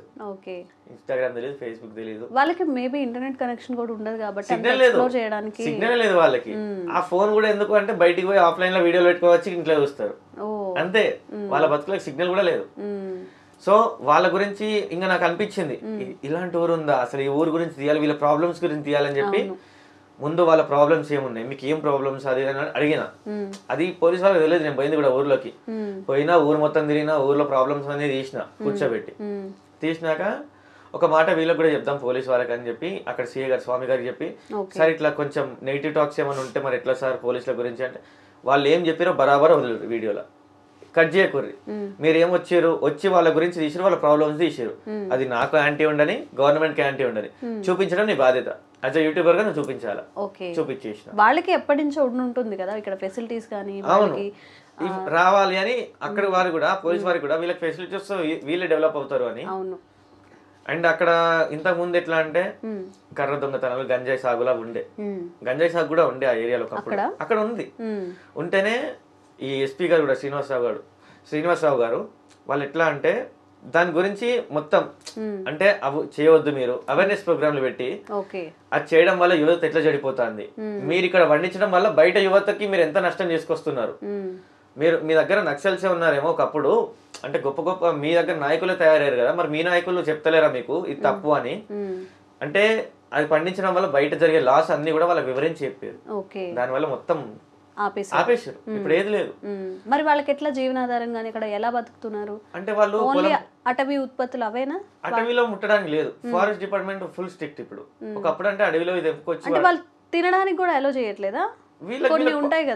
Speaker 3: ఇన్స్టాగ్రామ్ తెలియదు, ఫేస్బుక్ తెలియదు.
Speaker 2: వాళ్ళకి మేబీ ఇంటర్నెట్ కనెక్షన్ కూడా ఉండదు కాబట్టి
Speaker 3: సిగ్నల్ లేదు వాళ్ళకి. ఆ ఫోన్ కూడా ఎందుకు అంటే బయటికి పోయి ఆఫ్లైన్ లో వీడియోలు పెట్టుకోవచ్చు, ఇంట్లో చూస్తారు అంతే, వాళ్ళ బతుకులకు సిగ్నల్ కూడా లేదు. సో వాళ్ళ గురించి ఇంకా నాకు అనిపించింది, ఇలాంటి ఊరు ఉందా అసలు, ఈ ఊరు గురించి తీయాలి, వీళ్ళ ప్రాబ్లమ్స్ గురించి తీయాలని చెప్పి ముందు వాళ్ళ ప్రాబ్లమ్స్ ఏమున్నాయి, మీకు ఏం ప్రాబ్లమ్స్ అది అని అడిగిన. అది పోలీస్ వాళ్ళకి తెలియదు, నేను పోయింది కూడా ఊర్లోకి పోయినా, ఊరు మొత్తం తిరిగినా, ఊర్లో ప్రాబ్లమ్స్ అనేది తీసిన, కూర్చోబెట్టి తీసినాక ఒక మాట వీళ్ళకి కూడా చెప్దాం పోలీస్ వాళ్ళకి అని చెప్పి అక్కడ సిఏ గారు స్వామి గారికి చెప్పి, సార్ ఇట్లా కొంచెం నెగిటివ్ టాక్స్ ఏమైనా ఉంటే మరి ఎట్లా సార్ పోలీసుల గురించి అంటే, వాళ్ళు ఏం చెప్పారో బరాబర్ వదిలేరు, వీడియోలో కట్ చేయకూర్రి, మీరు ఏం వచ్చి వాళ్ళ గురించి తీసారు, వాళ్ళ ప్రాబ్లమ్స్ తీసారు, అది నాకు యాంటీ ఉండని, గవర్నమెంట్ కి యాంటీ ఉండని చూపించడం నీ బాధ్యత. యాజ్ యూట్యూబర్ గా నువ్వు చూపించాలా, చూపించేసిన.
Speaker 2: వాళ్ళకి ఎప్పటి నుంచో ఉంటుంది కదా ఇక్కడ ఫెసిలిటీస్ కానీ,
Speaker 3: రావాలి అని అక్కడ వారు కూడా పోలీస్ వారికి కూడా వీళ్ళకి ఫెసిలిటీస్ వీళ్ళే డెవలప్ అవుతారు అని. అండ్ అక్కడ ఇంతకు ముందు ఎట్లా అంటే కర్ర దొంగతనాలు, గంజాయి సాగులా ఉండే, గంజాయి సాగు కూడా ఉండే ఆ ఏరియాలో అక్కడ ఉంది. ఉంటేనే ఈ ఎస్పీ గారు కూడా శ్రీనివాసరావు గారు వాళ్ళు ఎట్లా అంటే దాని గురించి మొత్తం అంటే అవి చేయవద్దు, మీరు అవేర్నెస్ ప్రోగ్రాంలు పెట్టి అది చేయడం వల్ల యువత ఎట్లా చెడిపోతుంది, మీరు ఇక్కడ వండించడం వల్ల బయట యువతకి మీరు ఎంత నష్టం చేసుకొస్తున్నారు, మీ దగ్గర నక్సల్సే ఉన్నారేమో ఒకప్పుడు, అంటే గొప్ప గొప్ప మీ దగ్గర నాయకులే తయారయ్యారు కదా, మరి మీ నాయకులు చెప్తలేరా మీకు ఇది తప్పు అని. అంటే అది పండించడం వల్ల బయట జరిగే లాస్ అన్ని కూడా వాళ్ళకి వివరించి చెప్పారు. దానివల్ల మొత్తం ఆపేశారు, ఇప్పుడు ఏది లేదు.
Speaker 2: మరి వాళ్ళకి ఎట్లా జీవనాధారం గానీ ఇక్కడ ఎలా బతుకుతున్నారు
Speaker 3: అంటే వాళ్ళు
Speaker 2: అటవీ ఉత్పత్తులు అవేనా,
Speaker 3: అటవీలో ముట్టడానికి లేదు, ఫారెస్ట్ డిపార్ట్మెంట్ ఫుల్ స్ట్రిక్ట్ ఇప్పుడు. ఒకప్పుడు అంటే అడవిలో ఇది తెంపుకొచ్చి
Speaker 2: వాళ్ళు తినడానికి కూడా అలో చేయట్లేదా?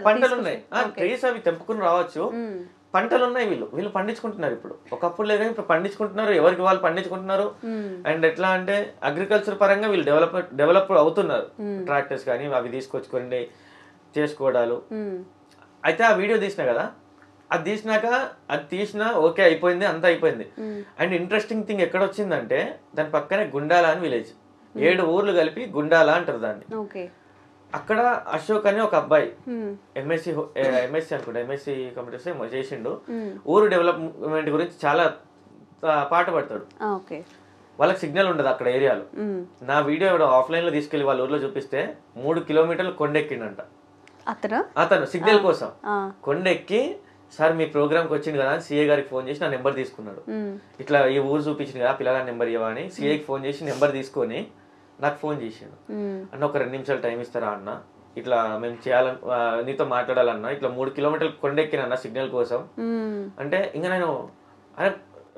Speaker 3: పంటలు ఉన్నాయి, ట్రీస్ అవి తెంపుకుని రావచ్చు, పంటలు ఉన్నాయి, వీళ్ళు పండించుకుంటున్నారు ఇప్పుడు. ఒకప్పుడు లేదు ఇప్పుడు పండించుకుంటున్నారు, ఎవరికి వాళ్ళు పండించుకుంటున్నారు. అండ్ ఎట్లా అంటే అగ్రికల్చర్ పరంగా వీళ్ళు డెవలప్ అవుతున్నారు, ట్రాక్టర్స్ కానీ అవి తీసుకొచ్చుకోండి చేసుకోవడాలు. అయితే ఆ వీడియో తీసినా కదా, అది తీసినా ఓకే అయిపోయింది, అంతా అయిపోయింది. అండ్ ఇంట్రెస్టింగ్ థింగ్ ఎక్కడ వచ్చిందంటే దాని పక్కనే గుండాల అని విలేజ్, 7 ఊర్లు కలిపి గుండాల అంటారు దాన్ని. అక్కడ అశోక్ అని ఒక అబ్బాయి ఎంఎస్సి అనుకుంటా, ఎంఎస్సి కంప్యూటర్స్ చేసిండు, ఊరు డెవలప్మెంట్ గురించి చాలా పాట పడతాడు. వాళ్ళకి సిగ్నల్ ఉండదు అక్కడ ఏరియాలో. నా వీడియో ఆఫ్లైన్ లో తీసుకెళ్లి వాళ్ళ ఊర్లో చూపిస్తే 3 కిలోమీటర్లు కొండెక్కిండంట అతను సిగ్నల్ కోసం. కొండెక్కి సార్ మీ ప్రోగ్రామ్ కి వచ్చింది కదా అని సిఏ గారికి ఫోన్ చేసి నా నెంబర్ తీసుకున్నాడు. ఇట్లా ఈ ఊరు చూపించింది కదా పిల్లగాని నెంబర్ ఇవ్వా అని సిఏకి ఫోన్ చేసి నెంబర్ తీసుకొని నాకు ఫోన్ చేసాడు. అన్న ఒక 2 నిమిషాలు టైం ఇస్తారా అన్న, ఇట్లా మేము చేయాలని నీతో మాట్లాడాలన్నా ఇట్లా 3 కిలోమీటర్లు కొండెక్కినన్నా సిగ్నల్ కోసం అంటే ఇంకా నేను అరే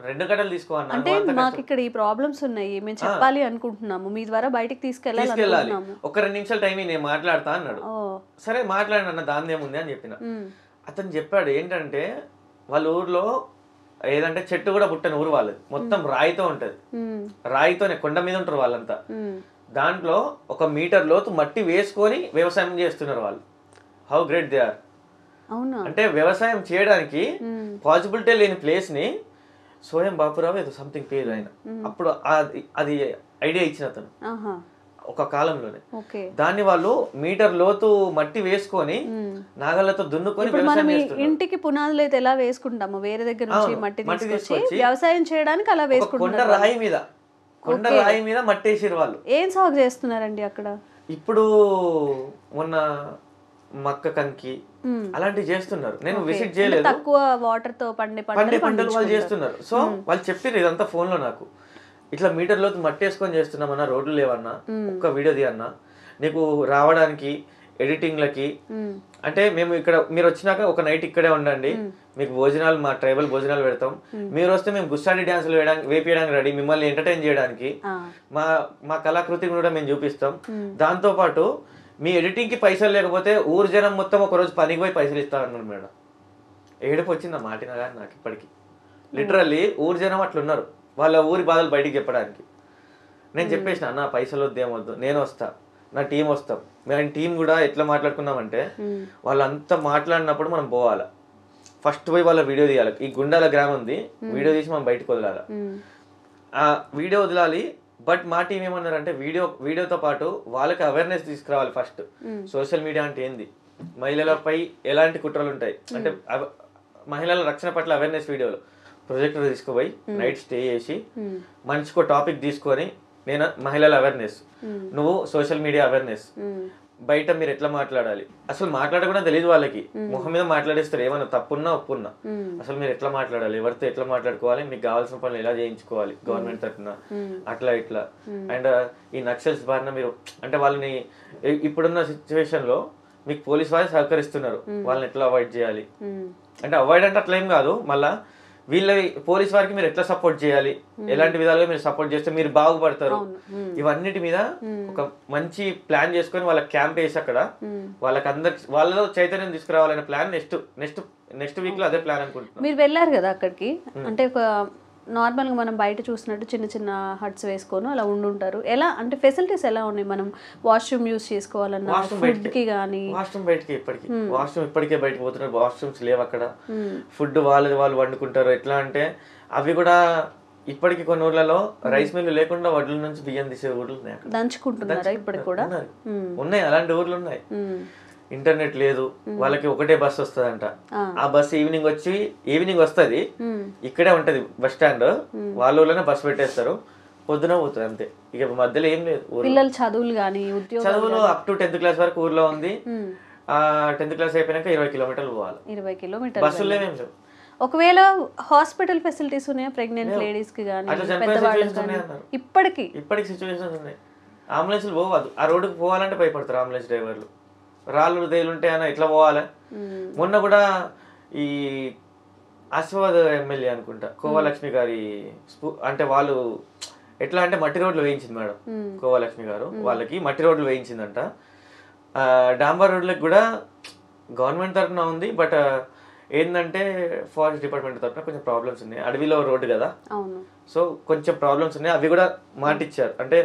Speaker 3: 2 గంటలు తీసుకోవాలన్నా
Speaker 2: అంటే మాకు ఇక్కడ ఈ ప్రాబ్లమ్స్ ఉన్నాయి మేము చెప్పాలి అనుకుంటున్నాము మీ ద్వారా బయటికి తీసుకెళ్ళాలి
Speaker 3: ఒక 2 నిమిషాలు టైం నేను మాట్లాడతా అన్నాడు. సరే మాట్లాడినన్న దాని ఏముంది అని చెప్పిన. అతను చెప్పాడు ఏంటంటే వాళ్ళ ఊర్లో ఏదంటే చెట్టు కూడా పుట్టని ఊరు వాళ్ళది, మొత్తం రాయితో ఉంటది, రాయితోనే కొండ మీద ఉంటారు వాళ్ళంతా. దాంట్లో 1 మీటర్ లోతు మట్టి వేసుకొని వ్యవసాయం చేస్తున్నారు వాళ్ళు. How great they are. అంటే వ్యవసాయం చేయడానికి పాసిబిలిటీ లేని ప్లేస్ ని సోయం బాపురావు ఏదో సంథింగ్ పేరు ఆయన అప్పుడు అది ఐడియా ఇచ్చిన అతను ఒక కాలంలోనే. దాన్ని వాళ్ళు మీటర్ లోతు మట్టి వేసుకొని నాగళ్ళతో దున్నుకొని
Speaker 2: ఇంటికి పునాదులు అయితే ఎలా వేసుకుంటాము వేరే దగ్గర నుంచి మట్టి తీసుకొచ్చి వ్యవసాయం చేయడానికి అలా వేసుకుంటారు.
Speaker 3: కొండ రాయి మీద మట్టి వేసిరు వాళ్ళు.
Speaker 2: ఏం సాగు చేస్తున్నారండి అక్కడ?
Speaker 3: ఇప్పుడు మొన్న మక్క కంకి అలాంటివి చేస్తున్నారు. నేను విజిట్ చేయలేదు.
Speaker 2: తక్కువ వాటర్ తో పండే
Speaker 3: పంటలు వాళ్ళు చేస్తున్నారు. సో వాళ్ళు చెప్పారు ఇదంతా ఫోన్ లో నాకు, ఇట్లా మీటర్ లోతు మట్టి వేసుకొని చేస్తున్నామన్నా, రోడ్లు లేవన్నా, ఒక్క వీడియో తీయన్నా, నీకు రావడానికి ఎడిటింగ్లకి అంటే మేము ఇక్కడ మీరు వచ్చినాక ఒక నైట్ ఇక్కడే ఉండండి, మీకు భోజనాలు మా ట్రైబల్ భోజనాలు పెడతాం, మీరు వస్తే మేము గుస్సాడి డ్యాన్సులు వేపించడానికి రెడీ, మిమ్మల్ని ఎంటర్టైన్ చేయడానికి మా కళాకృతిని కూడా మేము చూపిస్తాం. దాంతో పాటు మీ ఎడిటింగ్ కి పైసలు లేకపోతే ఊరు జనం మొత్తం ఒక రోజు పనికి పోయి పైసలు ఇస్తారన్నారు మేడం. ఏడుపు వచ్చింది ఆ మాటిన కానీ నాకు ఇప్పటికి. లిటరల్లీ ఊరు జనం అట్లున్నారు, వాళ్ళ ఊరి బాధలు బయటికి చెప్పడానికి. నేను చెప్పేసిన అన్న పైసలు వద్దు ఏమొద్దు, నేను వస్తా, నా టీం వస్తాం. మేము టీం కూడా ఎట్లా మాట్లాడుకున్నామంటే వాళ్ళంతా మాట్లాడినప్పుడు మనం పోవాలా, ఫస్ట్ పోయి వాళ్ళ వీడియో తీయాలి. ఈ గుండాల గ్రామం ఉంది, వీడియో తీసి మనం బయటకు వదలాలి. ఆ వీడియో వదలాలి. బట్ మా టీం ఏమన్నారంటే వీడియోతో పాటు వాళ్ళకి అవేర్నెస్ తీసుకురావాలి. ఫస్ట్ సోషల్ మీడియా అంటే ఏంది, మహిళలపై ఎలాంటి కుట్రలు ఉంటాయి అంటే మహిళల రక్షణ పట్ల అవేర్నెస్ వీడియోలు ప్రొజెక్టర్ తీసుకుపోయి నైట్ స్టే చేసి మనిషికో టాపిక్ తీసుకొని నేను మహిళల అవేర్నెస్, నువ్వు సోషల్ మీడియా అవేర్నెస్, బయట మీరు ఎట్లా మాట్లాడాలి, అసలు మాట్లాడకుండా తెలియదు వాళ్ళకి, ముఖం మీద మాట్లాడేస్తారు ఏమన్నా తప్పున్నా ఒప్పున్నా, అసలు మీరు ఎట్లా మాట్లాడాలి, ఎవరితో ఎట్లా మాట్లాడుకోవాలి, మీకు కావాల్సిన పనులు ఎలా చేయించుకోవాలి గవర్నమెంట్ తరఫున, అట్లా ఇట్లా. అండ్ ఈ నక్సల్స్ బారిన మీరు అంటే వాళ్ళని ఇప్పుడున్న సిచ్యువేషన్ లో మీకు పోలీస్ వారు సహకరిస్తున్నారు, వాళ్ళని ఎట్లా అవాయిడ్ చేయాలి అంటే అవాయిడ్ అంటే అట్లా ఏం కాదు, మళ్ళా వీళ్ళ పోలీస్ వారికి మీరు ఎట్లా సపోర్ట్ చేయాలి, ఎలాంటి విధాలుగా మీరు సపోర్ట్ చేస్తే మీరు బాగుపడతారు, ఇవన్నిటి మీద ఒక మంచి ప్లాన్ చేసుకొని వాళ్ళకి క్యాంప్ వేసి అక్కడ వాళ్ళలో చైతన్యం తీసుకురావాలనే ప్లాన్ నెక్స్ట్ వీక్ లో అదే ప్లాన్ అనుకుంటున్నాను.
Speaker 2: మీరు వెళ్ళారు కదా అక్కడికి, అంటే ఒక నార్మల్గా మనం బయట చూసినట్టు చిన్న చిన్న హట్స్ వేసుకొని అలా ఉండుంటారు. ఎలా అంటే ఫెసిలిటీస్ ఎలా ఉన్నాయి? మనం వాష్రూమ్ యూజ్ చేసుకోవాలన్నా ఫుడ్ కి కానీ
Speaker 3: వాష్రూమ్ బయటకి ఇప్పటికే బయటకు పోతున్నారు, వాష్రూమ్స్ లేవు అక్కడ, ఫుడ్ వాళ్ళు వండుకుంటారు. ఎట్లా అంటే అవి కూడా ఇప్పటికి కొన్ని ఊర్లలో రైస్ మిల్లు లేకుండా వడ్ల నుంచి బియ్యం తీసే ఊర్లు ఉన్నాయి,
Speaker 2: దంచుకుంటున్నారా ఇప్పటికి కూడా
Speaker 3: ఉన్నాయి, అలాంటి ఊర్లు ఉన్నాయి. ఇంటర్నెట్ లేదు, వాళ్ళకి ఒకటే బస్ వస్తుందంట, ఆ బస్ ఈవినింగ్ వస్తుంది, ఇక్కడే ఉంటది బస్ స్టాండ్, వాళ్ళ ఊర్లోనే బస్ పెట్టేస్తారు, పొద్దున పోతుంది అంతే, ఇక మధ్యలో ఏం లేదు.
Speaker 2: పిల్లలు చదువులు
Speaker 3: అప్ టు 10th క్లాస్ వరకు ఊర్లో ఉంది, 10th క్లాస్ అయిపోయినాక 20 కిలోమీటర్లు పోవాలి,
Speaker 2: 20 కిలోమీటర్లు
Speaker 3: బస్సులు ఏమేం లేవు.
Speaker 2: ఒకవేళ హాస్పిటల్ ఫెసిలిటీస్ ఉన్నాయా ప్రెగ్నెంట్ లేడీస్ కి కానీ ఇప్పటికి
Speaker 3: సిచ్యువేషన్స్ ఉన్నాయి. అంబులెన్స్లు పోవద్దు, ఆ రోడ్డుకు పోవాలంటే భయపడతారు అంబులెన్స్ డ్రైవర్లు, రాళ్ళు తేలుంటాయన్న ఎట్లా పోవాలి. మొన్న కూడా ఈ ఆసిఫాబాద్ ఎమ్మెల్యే అనుకుంటా కోవాలక్ష్మి గారి అంటే వాళ్ళు ఎట్లా అంటే మట్టి రోడ్లు వేయించింది మేడం, కోవాలక్ష్మి గారు వాళ్ళకి మట్టి రోడ్లు వేయించిందంట. డాంబర్ రోడ్లకు కూడా గవర్నమెంట్ తరఫున ఉంది, బట్ ఏంటంటే ఫారెస్ట్ డిపార్ట్మెంట్ తరఫున కొంచెం ప్రాబ్లమ్స్ ఉన్నాయి, అడవిలో రోడ్డు కదా, సో కొంచెం ప్రాబ్లమ్స్ ఉన్నాయి. అవి కూడా మాటిచ్చారు, అంటే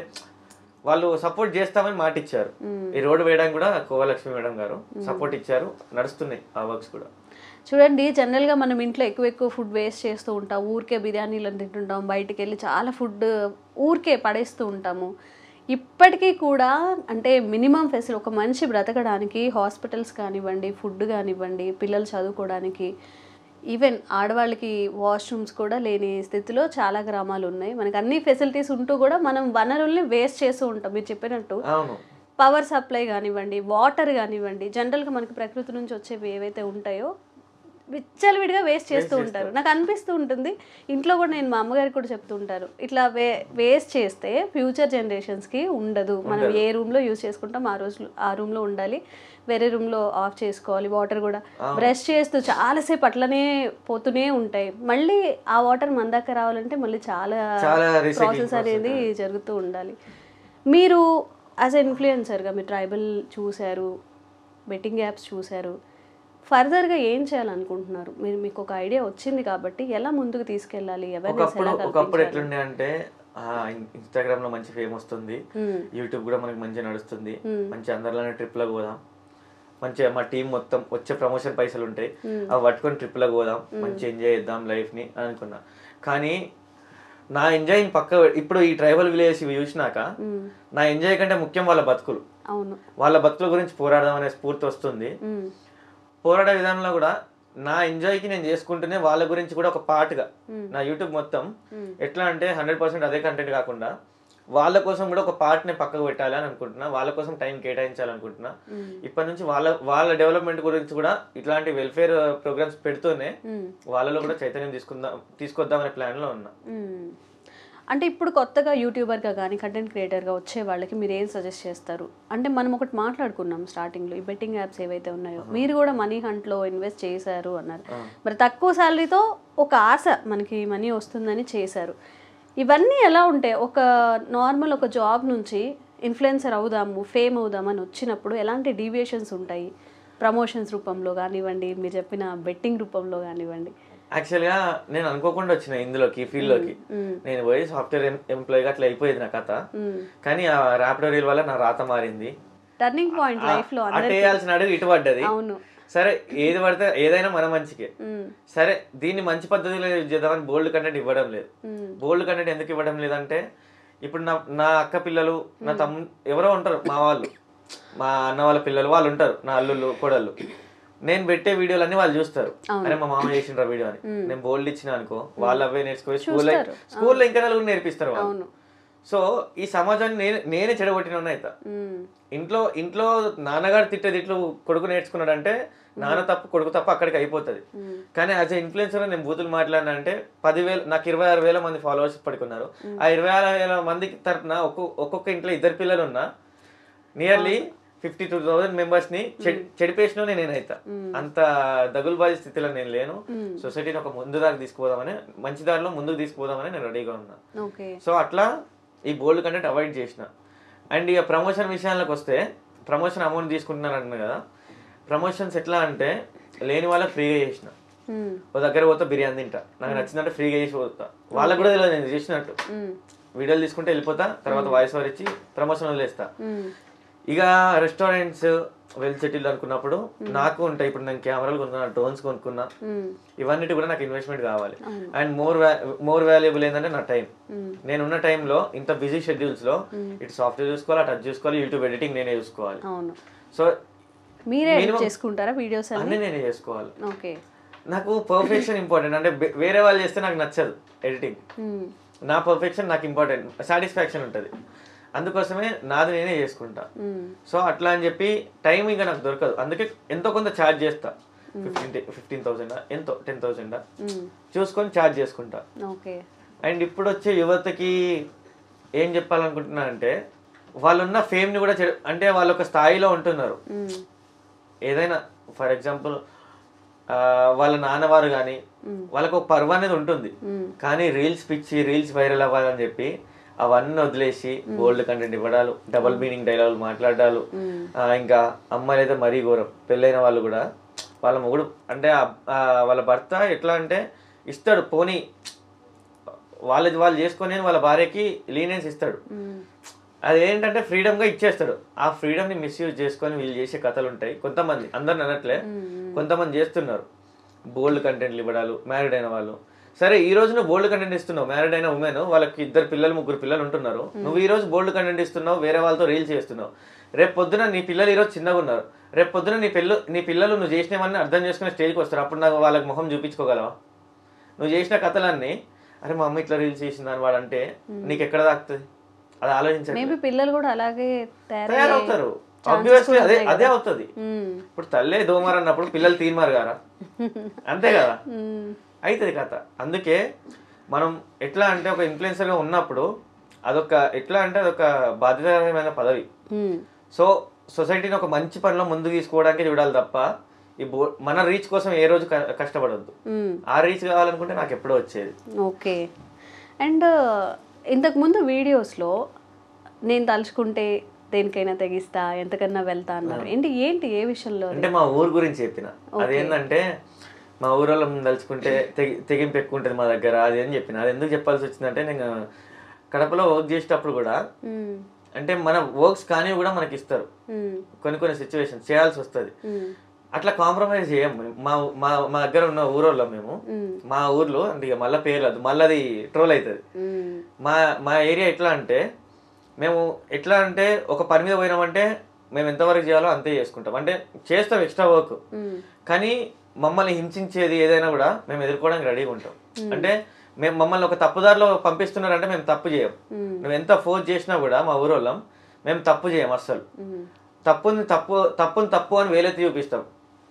Speaker 3: వాళ్ళు సపోర్ట్ చేస్తామని మాట ఇచ్చారు. ఈ రోడ్డు వేయడానికి కూడా కోవలక్ష్మి మేడం గారు సపోర్ట్ ఇచ్చారు, నడుస్తున్నాయి ఆ వర్క్స్ కూడా.
Speaker 2: చూడండి, జనరల్గా మనం ఇంట్లో ఎక్కువ ఫుడ్ వేస్ట్ చేస్తూ ఉంటాం, ఊరికే బిర్యానీలు తింటుంటాం, బయటికి వెళ్ళి చాలా ఫుడ్ ఊరికే పడేస్తూ ఉంటాము. ఇప్పటికీ కూడా అంటే మినిమం ఫెసిలిటీ ఒక మనిషి బ్రతకడానికి హాస్పిటల్స్ కానివ్వండి, ఫుడ్ కానివ్వండి, పిల్లలు చదువుకోవడానికి, ఈవెన్ ఆడవాళ్ళకి వాష్రూమ్స్ కూడా లేని స్థితిలో చాలా గ్రామాలు ఉన్నాయి. మనకి అన్ని ఫెసిలిటీస్ ఉంటూ కూడా మనం వనరుల్ని వేస్ట్ చేస్తూ ఉంటాం. మీరు చెప్పినట్టు పవర్ సప్లై కానివ్వండి, వాటర్ కానివ్వండి, జనరల్గా మనకి ప్రకృతి నుంచి వచ్చేవి ఏవైతే ఉంటాయో విచ్చలవిడిగా వేస్ట్ చేస్తూ ఉంటారు. నాకు అనిపిస్తూ ఉంటుంది, ఇంట్లో కూడా నేను మా అమ్మగారికి కూడా చెప్తూ ఉంటారు, ఇట్లా వేస్ట్ చేస్తే ఫ్యూచర్ జనరేషన్స్కి ఉండదు. మనం ఏ రూమ్లో యూజ్ చేసుకుంటాం ఆ రూమ్లో ఉండాలి, వేరే రూమ్లో ఆఫ్ చేసుకోవాలి. వాటర్ కూడా బ్రష్ చేస్తూ చాలాసేపు అట్లనే పోతూనే ఉంటాయి. మళ్ళీ ఆ వాటర్ మన దాకా రావాలంటే మళ్ళీ చాలా ప్రాసెస్ అనేది జరుగుతూ ఉండాలి. మీరు యాజ్ ఎ ఇన్ఫ్లుయెన్సర్గా మీరు ట్రైబల్ చూశారు, బెట్టింగ్ యాప్స్ చూశారు, ఫర్దర్గా ఏం చేయాలనుకుంటున్నారు? మీకు ఒక ఐడియా వచ్చింది కాబట్టి ఎలా ముందుకు తీసుకెళ్ళాలి?
Speaker 3: ఒకప్పుడు ఎట్లుండే అంటే ఇన్స్టాగ్రామ్ లో మంచి ఫేమ్ వస్తుంది, యూట్యూబ్ కూడా మనకి మంచిగా నడుస్తుంది, మంచి అందరిలోనే ట్రిప్లకు పోదాం, మంచిగా మా టీం మొత్తం వచ్చే ప్రమోషన్ పైసలు ఉంటాయి, అవి పట్టుకొని ట్రిప్లకు పోదాం, మంచి ఎంజాయ్ చేద్దాం లైఫ్ ని అనుకున్నా. కానీ నా ఎంజాయ్ ఇప్పుడు ఈ ట్రైబల్ విలేజ్ ఇవి చూసినాక నా ఎంజాయ్ కంటే ముఖ్యం వాళ్ళ బతుకులు. వాళ్ళ బతుకుల గురించి పోరాడదాం అనే స్ఫూర్తి వస్తుంది. పోరాడే విధానంలో కూడా నా ఎంజాయ్కి నేను చేసుకుంటూనే వాళ్ళ గురించి కూడా ఒక పార్ట్గా నా యూట్యూబ్ మొత్తం ఎట్లా అంటే 100% అదే కంటెంట్ కాకుండా వాళ్ళ కోసం కూడా ఒక పార్ట్ ని పక్కకు పెట్టాలి అని అనుకుంటున్నా, వాళ్ళ కోసం టైం కేటాయించాలనుకుంటున్నా. ఇప్పటి నుంచి వాళ్ళ డెవలప్మెంట్ గురించి కూడా ఇట్లాంటి వెల్ఫేర్ ప్రోగ్రామ్స్ పెడుతూనే వాళ్ళలో కూడా చైతన్యం తీసుకొద్దాం అనే ప్లాన్ లో ఉన్నా.
Speaker 2: అంటే ఇప్పుడు కొత్తగా యూట్యూబర్గా కానీ కంటెంట్ క్రియేటర్గా వచ్చే వాళ్ళకి మీరు ఏం సజెస్ట్ చేస్తారు? అంటే మనం ఒకటి మాట్లాడుకున్నాం స్టార్టింగ్లో, ఈ బెట్టింగ్ యాప్స్ ఏవైతే ఉన్నాయో మీరు కూడా మనీ హంట్లో ఇన్వెస్ట్ చేశారు అన్నారు. మరి తక్కువ శాలరీతో ఒక ఆశ మనకి మనీ వస్తుందని చేశారు. ఇవన్నీ ఎలా ఉంటాయి? ఒక నార్మల్ ఒక జాబ్ నుంచి ఇన్ఫ్లుయెన్సర్ అవుదాము, ఫేమ్ అవుదాము అని వచ్చినప్పుడు ఎలాంటి డీవియేషన్స్ ఉంటాయి? ప్రమోషన్స్ రూపంలో కానివ్వండి, మీరు చెప్పిన బెట్టింగ్ రూపంలో కానివ్వండి.
Speaker 3: యాక్చువల్గా నేను అనుకోకుండా వచ్చిన ఇందులోకి, ఫీల్డ్ లోకి. నేను పోయి సాఫ్ట్వేర్ ఎంప్లాయీగా అట్లా అయిపోయేది నా కథ. కానీ ఆ ర్యాపిడో రీల్ వల్ల నా రాత మారింది.
Speaker 2: టర్నింగ్ పాయింట్ లైఫ్ లో
Speaker 3: అటేయాల్సిన అడుగు ఇటు పడ్డది. సరే ఏది పడితే ఏదైనా మన మంచికే. సరే దీన్ని మంచి పద్ధతిలో యూజ్ చేద్దామని బోల్డ్ కంటెంట్ ఇవ్వడం లేదు. బోల్డ్ కంటెంట్ ఎందుకు ఇవ్వడం లేదంటే ఇప్పుడు నా అక్క పిల్లలు, నా ఎవరో ఉంటారు, మా వాళ్ళు, మా అన్న వాళ్ళ పిల్లలు వాళ్ళు ఉంటారు, నా అల్లుళ్ళు కోడళ్ళు. నేను పెట్టే వీడియోలన్నీ వాళ్ళు చూస్తారు, అరే మా మామ చేసిండ్రా వీడియో అని. నేను బోల్డ్ ఇచ్చిన అనుకో, వాళ్ళు అవే నేర్చుకోవాలి. స్కూల్లో ఇంకా నలుగురు నేర్పిస్తారు వాళ్ళు. సో ఈ సమాజాన్ని నేనే చెడగొట్టిన అవుతా. ఇంట్లో నాన్నగారు తిట్లు కొడుకు నేర్చుకున్నాడు అంటే నాన్న తప్పు కొడుకు తప్పు అక్కడికి అయిపోతుంది. కానీ యాజ్ ఎ ఇన్ఫ్లుయెన్సర్ నేను బూతులు మాట్లాడినా అంటే 10,000 నాకు 26,000 మంది ఫాలోవర్స్ పడుకున్నారు. ఆ 26,000 మందికి తరఫున ఒక్కొక్క ఇంట్లో 2 పిల్లలు ఉన్నా నియర్లీ 52,000 మెంబర్స్ ని చెడిపేసిన నేనైతా. అంత దగులుబాజీ స్థితిలో నేను లేను. సొసైటీని ఒక ముందు దారి తీసుకుపోదామని, మంచి దారిలో ముందుకు తీసుకుపోదామని నేను రెడీగా ఉన్నా. సో అట్లా ఈ బోల్డ్ కంటెంట్ అవాయిడ్ చేసిన. అండ్ ఇక ప్రమోషన్ విషయాలకు వస్తే, ప్రమోషన్ అమౌంట్ తీసుకుంటున్నాను అంటున్నా కదా, ప్రమోషన్స్ ఎట్లా అంటే లేని వాళ్ళకి ఫ్రీగా చేసిన. ఒక దగ్గర పోతా బిర్యానీ తింటా, నాకు నచ్చిందంటే ఫ్రీగా చేసి పోతా. వాళ్ళకి కూడా తెలియదు నేను చేసినట్టు. వీడియోలు తీసుకుంటే వెళ్ళిపోతా, తర్వాత వాయిస్ ఓవర్ ఇచ్చి ప్రమోషన్ వదిలేస్తా. ఇక రెస్టారెంట్స్ వెల్ సెటిల్డ్ అనుకున్నప్పుడు నాకు ఉంటాయి. ఇప్పుడు నేను కెమెరాలు కొనుక్కున్నా, డ్రోన్స్ కొనుక్కున్నా, ఇవన్నీ కూడా నాకు ఇన్వెస్ట్మెంట్ కావాలి. అండ్ మోర్ వాల్యుబుల్ ఏంటంటే నా టైం. నేనున్న టైంలో ఇంత బిజీ షెడ్యూల్స్ లో ఇటు సాఫ్ట్వేర్ చూసుకోవాలి, అటు చూసుకోవాలి, యూట్యూబ్ ఎడిటింగ్ నేనే చూసుకోవాలి. సో
Speaker 2: మీరే చేసుకుంటారా వీడియోస్
Speaker 3: అన్ని నేనే చేసుకోవాలి. నాకు పర్ఫెక్షన్ ఇంపార్టెంట్. అంటే వేరే వాళ్ళు చేస్తే నాకు నచ్చదు ఎడిటింగ్. నా పర్ఫెక్షన్ నాకు ఇంపార్టెంట్, సాటిస్ఫాక్షన్ ఉంటుంది. అందుకోసమే నాది నేనే చేసుకుంటా. సో అట్లా అని చెప్పి టైం ఇంకా నాకు దొరకదు. అందుకే ఎంతో కొంత ఛార్జ్ చేస్తా. 15,000 ఎంతో 10,000 చూసుకొని ఛార్జ్ చేసుకుంటా. అండ్ ఇప్పుడు వచ్చే యువతకి ఏం చెప్పాలనుకుంటున్నా అంటే, వాళ్ళున్న ఫేమ్ ని కూడా అంటే వాళ్ళు ఒక స్థాయిలో ఉంటున్నారు. ఏదైనా ఫర్ ఎగ్జాంపుల్ వాళ్ళ నాన్నవారు కానీ వాళ్ళకు ఒక పర్వ అనేది ఉంటుంది. కానీ రీల్స్ పిచ్చి, రీల్స్ వైరల్ అవ్వాలని చెప్పి అవన్నీ వదిలేసి బోల్డ్ కంటెంట్ ఇవ్వడాలు, డబుల్ మీనింగ్ డైలాగులు మాట్లాడాలు. ఇంకా అమ్మాయిలు అయితే మరీ ఘోరం. పెళ్ళైన వాళ్ళు కూడా వాళ్ళ మొగుడు అంటే వాళ్ళ భర్త ఎట్లా అంటే ఇస్తాడు, పోనీ వాళ్ళు చేసుకొని వాళ్ళ భార్యకి లీనియన్స్ ఇస్తాడు. అదేంటంటే ఫ్రీడమ్ గా ఇచ్చేస్తాడు. ఆ ఫ్రీడమ్ ని మిస్యూజ్ చేసుకొని వీళ్ళు చేసే కథలు ఉంటాయి. కొంతమంది, అందరిని అనట్లే, కొంతమంది చేస్తున్నారు బోల్డ్ కంటెంట్లు ఇవ్వడాలు. మ్యారీడ్ అయిన వాళ్ళు, సరే ఈ రోజు నువ్వు బోల్డ్ కంటెంట్ ఇస్తున్నావు, మ్యారీడ్ అయిన ఉమెన్, వాళ్ళకి 2 పిల్లలు 3 పిల్లలు ఉంటున్నారు. నువ్వు ఈ రోజు బోల్డ్ కంటెంట్ ఇస్తున్నావు, వేరే వాళ్ళతో రీల్స్ చేస్తున్నావు. రేపు పొద్దున నీ పిల్లలు ఈరోజు చిన్నగా ఉన్నారు, రేపు పొద్దున నీ పిల్లలు నువ్వు చేసినవన్నీ అర్థం చేసుకునే స్టేజ్కి వస్తారు. అప్పుడు నాకు వాళ్ళకి మొహం చూపించుకోగలవా? నువ్వు చేసిన కథలన్నీ, అరే మా అమ్మ ఇట్లా రీల్స్ చేసిందని వాడంటే నీకు ఎక్కడ తాకుతుంది? అది ఆలోచించండి.
Speaker 2: పిల్లలు కూడా అలాగే
Speaker 3: తయారవుతారు. ఆబ్వియస్లీ అదే అవుతుంది. ఇప్పుడు తల్లే దోమర్ అన్నప్పుడు పిల్లలు తీన్మారు గారా, అంతే కదా అవుతుంది కథ. అందుకే మనం ఎట్లా అంటే ఒక ఇన్ఫ్లుయెన్సర్గా ఉన్నప్పుడు అదొక బాధ్యతమైన పదవి. సో సొసైటీని ఒక మంచి పనిలో ముందుకు తీసుకోవడానికి చూడాలి తప్ప మన రీచ్ కోసం ఏ రోజు కష్టపడద్దు. ఆ రీచ్ కావాలనుకుంటే నాకు ఎప్పుడో వచ్చేది.
Speaker 2: ఓకే. అండ్ ఇంతకుముందు వీడియోస్లో నేను తలుచుకుంటే దేనికైనా తెగిస్తా, ఎంతకన్నా వెళ్తా అన్నారు. ఏంటి ఏ విషయంలో?
Speaker 3: అంటే మా ఊరు గురించి చెప్పిన. అదేంటంటే మా ఊరిలో తలుచుకుంటే తెగింపు ఎక్కువ ఉంటుంది మా దగ్గర, అది అని చెప్పిన. అది ఎందుకు చెప్పాల్సి వచ్చిందంటే, నేను కడపలో వర్క్ చేసేటప్పుడు కూడా అంటే మన వర్క్స్ కానీ కూడా మనకి ఇస్తారు, కొన్ని సిచ్యువేషన్ చేయాల్సి వస్తుంది. అట్లా కాంప్రమైజ్ చేయం. మా దగ్గర ఉన్న ఊరోళ్ళం మేము. మా ఊర్లో అంటే ఇక మళ్ళీ పేరు లేదు, మళ్ళీ అది ట్రోల్ అవుతుంది. మా ఏరియా ఎట్లా అంటే ఒక పని మీద పోయినామంటే మేము ఎంతవరకు చేయాలో అంతే చేసుకుంటాం. అంటే చేస్తాం ఎక్స్ట్రా వర్క్, కానీ మమ్మల్ని హింసించేది ఏదైనా కూడా మేము ఎదుర్కోవడానికి రెడీగా ఉంటాం. అంటే మమ్మల్ని ఒక తప్పుదారిలో పంపిస్తున్నారంటే మేము తప్పు చేయం. నువ్వు ఎంత ఫోర్స్ చేసినా కూడా మా ఊరోళ్ళం మేము తప్పు చేయం అస్సలు. తప్పుని తప్పు అని వేలెత్తి చూపిస్తాం.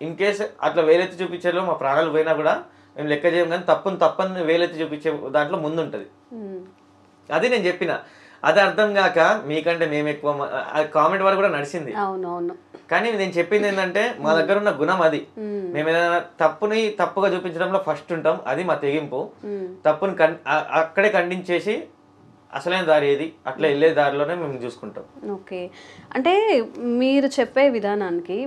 Speaker 3: ఇన్ కేసు అట్లా వేలెత్తి చూపించేలో మా ప్రాణాలు పోయినా కూడా మేము లెక్క చేయం, కానీ తప్పని వేలెత్తి చూపించే దాంట్లో ముందు ఉంటుంది. అది నేను చెప్పిన. అది అర్థం కాక మీకంటే మేము ఎక్కువ కామెంట్ వరకు కూడా నడిచింది. కానీ నేను చెప్పింది ఏంటంటే మా దగ్గర ఉన్న గుణం అది. మేము ఏదైనా తప్పుగా చూపించడంలో ఫస్ట్ ఉంటాం. అది మా తెగింపు. తప్పుని అక్కడే ఖండించేసి అసలైన దారి ఏది, అట్లా వెళ్ళే దారిలోనే మేము చూసుకుంటాం.
Speaker 2: ఓకే. అంటే మీరు చెప్పే విధానానికి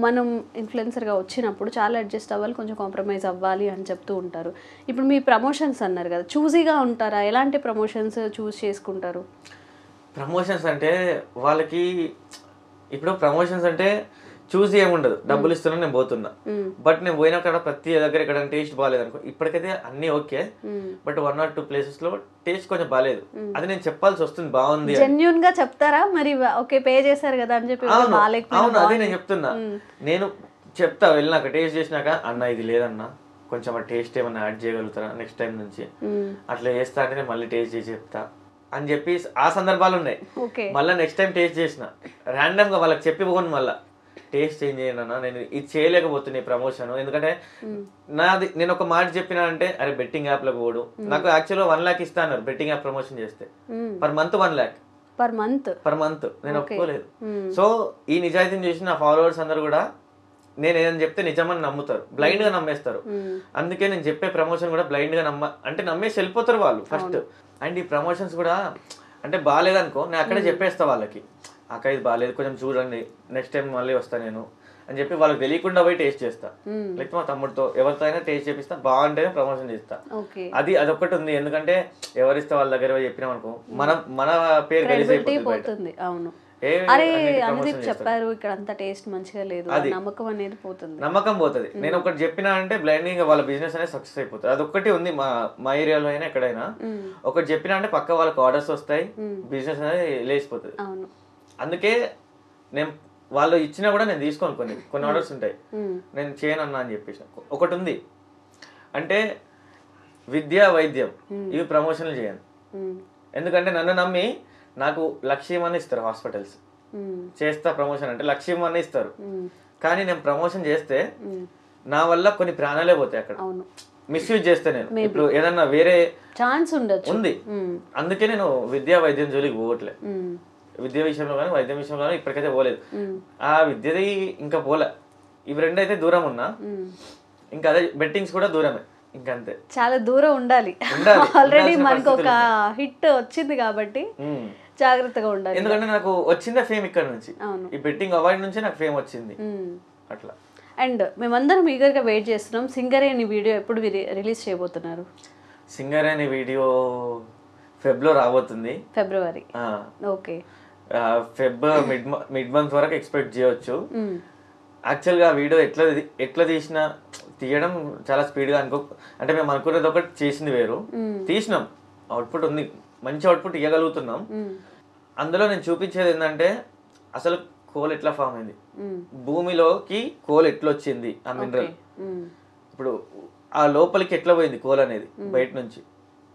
Speaker 2: మనం ఇన్ఫ్లుయెన్సర్గా వచ్చినప్పుడు చాలా అడ్జస్ట్ అవ్వాలి, కొంచెం కాంప్రమైజ్ అవ్వాలి అని చెప్తూ ఉంటారు. ఇప్పుడు మీ ప్రమోషన్స్ అన్నారు కదా, చూజీగా ఉంటారా? ఎలాంటి ప్రమోషన్స్ చూస్ చేసుకుంటారు?
Speaker 3: ప్రమోషన్స్ అంటే వాళ్ళకి ఇప్పుడు ప్రమోషన్స్ అంటే చూసి ఏముండదు, డబ్బులు ఇస్తున్నా నేను పోతున్నా. బట్ నేను పోయిన కాడ ప్రతి దగ్గర ఇక్కడ టేస్ట్ బాగాలేదు అనుకో, ఇప్పటికైతే అన్ని ఓకే, బట్ 1 or 2 ప్లేసెస్ లో టేస్ట్ కొంచెం బాగాలేదు. అది నేను చెప్పాల్సి వస్తుంది. బాగుంది
Speaker 2: జెన్యూన్ గా చెప్తారా మరి? ఓకే, పే చేశారు కదా అని చెప్పి.
Speaker 3: అవును, అదే నేను చెప్తున్నా. నేను చెప్తా వెళ్ళినాక, టేస్ట్ చేసినాక, అన్న ఇది లేదన్నా, కొంచెం ఆ టేస్ట్ ఏమన్నా యాడ్ చేయగలుగుతారా నెక్స్ట్ టైం నుంచి, అట్లా చేస్తా అంటే నేను మళ్ళీ టేస్ట్ చేసి చెప్తా అని చెప్పి ఆ సందర్భాలు ఉన్నాయి. మళ్ళీ నెక్స్ట్ టైం టేస్ట్ చేసిన ర్యాండమ్ గా వాళ్ళకి చెప్పి పోను, మళ్ళీ టేస్ట్ చేంజ్ చేయండి అన్న, నేను ఇది చేయలేకపోతున్నా ప్రమోషన్. ఎందుకంటే నేను ఒక మాట చెప్పినా అంటే, అరే బెట్టింగ్ యాప్ లో పోడు, నాకు యాక్చువల్గా 1 lakh ఇస్తా అన్నారు బెట్టింగ్ యాప్ ప్రమోషన్ చేస్తే. Per month 1 lakh per month. నేను ఒప్పుకోలేదు. సో ఈ నిజాయితీని చూసి నా ఫాలోవర్స్ అందరు కూడా నేను ఏదైనా చెప్తే నిజమని నమ్ముతారు, బ్లైండ్ గా నమ్మేస్తారు. అందుకే నేను చెప్పే ప్రమోషన్ కూడా బ్లైండ్ గా నమ్మేసి వెళ్ళిపోతారు వాళ్ళు ఫస్ట్. అండ్ ఈ ప్రమోషన్స్ కూడా అంటే బాగాలేదనుకో, నేను అక్కడే చెప్పేస్తా వాళ్ళకి, అక్క ఇది బాగాలేదు కొంచెం చూడండి, నెక్స్ట్ టైం మళ్ళీ వస్తా నేను అని చెప్పి వాళ్ళకి తెలియకుండా పోయి టేస్ట్ చేస్తా. లేకపోతే మా తమ్ముడితో ఎవరితో అయినా టేస్ట్ చేపిస్తా, బాగుంటేనే ప్రమోషన్ చేస్తా. అదొకటి ఉంది. ఎందుకంటే ఎవరిస్తే వాళ్ళ దగ్గర చెప్పినాం అనుకో, మన పేరు గలీజ్ అయిపోతుంది.
Speaker 2: చెప్పారు ఇక్కడ అంతా టేస్ట్ మంచిగా లేదు, నమ్మకం అనేది పోతుంది.
Speaker 3: నమ్మకం పోతుంది. నేను ఒకటి చెప్పినా అంటే బ్లైండింగ్ వాళ్ళ బిజినెస్ అనేది సక్సెస్ అయిపోతుంది. అదొక్కటి ఉంది మా ఏరియాలో అయినా ఎక్కడైనా. ఒకటి చెప్పినా అంటే పక్క వాళ్ళకి ఆర్డర్స్ వస్తాయి, బిజినెస్ అనేది లేచిపోతుంది. అందుకే నేను వాళ్ళు ఇచ్చినా కూడా నేను తీసుకోను. కొన్ని ఆర్డర్స్ ఉంటాయి, నేను చేయను అన్నా అని చెప్పేసి. ఒకటి ఉంది అంటే విద్య వైద్యం, ఇవి ప్రమోషన్లు చేయను. ఎందుకంటే నన్ను నమ్మి నాకు 1,00,000 ఇస్తారు హాస్పిటల్స్, చేస్తా ప్రమోషన్ అంటే 1,00,000 ఇస్తారు. కానీ నేను ప్రమోషన్ చేస్తే నా వల్ల కొన్ని ప్రాణాలే పోతాయి అక్కడ, మిస్యూజ్ చేస్తే. నేను ఇప్పుడు ఏదన్నా వేరే
Speaker 2: ఛాన్స్ ఉంది.
Speaker 3: అందుకే నేను విద్యా వైద్యం జోలికి పోవట్లే. విద్య విషయంలో కానీ వైద్యం విషయంలో కానీ ఇప్పటికైతే పోలేదు. ఆ విద్యది ఇంకా పోలే. ఇవి రెండు అయితే దూరం ఉన్నా, ఇంకా అదే బెట్టింగ్స్ కూడా దూరమే, ఇంకంతే.
Speaker 2: చాలా దూరం ఉండాలి. ఆల్రెడీ మనకు ఒక హిట్ వచ్చింది కాబట్టి జాగ్రత్తగా ఉండాలి.
Speaker 3: ఎందుకంటే నాకు వచ్చిందే ఫేమ్ ఇక్కడ నుంచి, ఈ బెట్టింగ్ అవార్డ్ నుంచి నాకు ఫేమ్ వచ్చింది అట్లా.
Speaker 2: అండ్ మేమందరం ఈగర్గా వెయిట్ చేస్తున్నాం. సింగర్ అనే వీడియో ఎప్పుడు రిలీజ్ చేయబోతున్నారు?
Speaker 3: సింగర్ అనే వీడియో ఫెబ్లో రాబోతుంది.
Speaker 2: ఫిబ్రవరి. ఓకే.
Speaker 3: ఫెబ్ మిడ్ మంత్ వరకు ఎక్స్పెక్ట్ చేయొచ్చు. యాక్చువల్గా ఆ వీడియో ఎట్లా తీయడం చాలా స్పీడ్గా అంటే మేము అనుకునేది ఒకటి, చేసింది వేరు. తీసినాం, అవుట్పుట్ ఉంది, మంచి అవుట్పుట్ ఇవ్వగలుగుతున్నాం. అందులో నేను చూపించేది ఏంటంటే అసలు కోల్ ఎట్లా ఫామ్ అయింది, భూమిలోకి కోల్ ఎట్లా వచ్చింది, ఆ మినరల్ ఇప్పుడు ఆ లోపలికి ఎట్లా పోయింది కోల్ అనేది. బయట నుంచి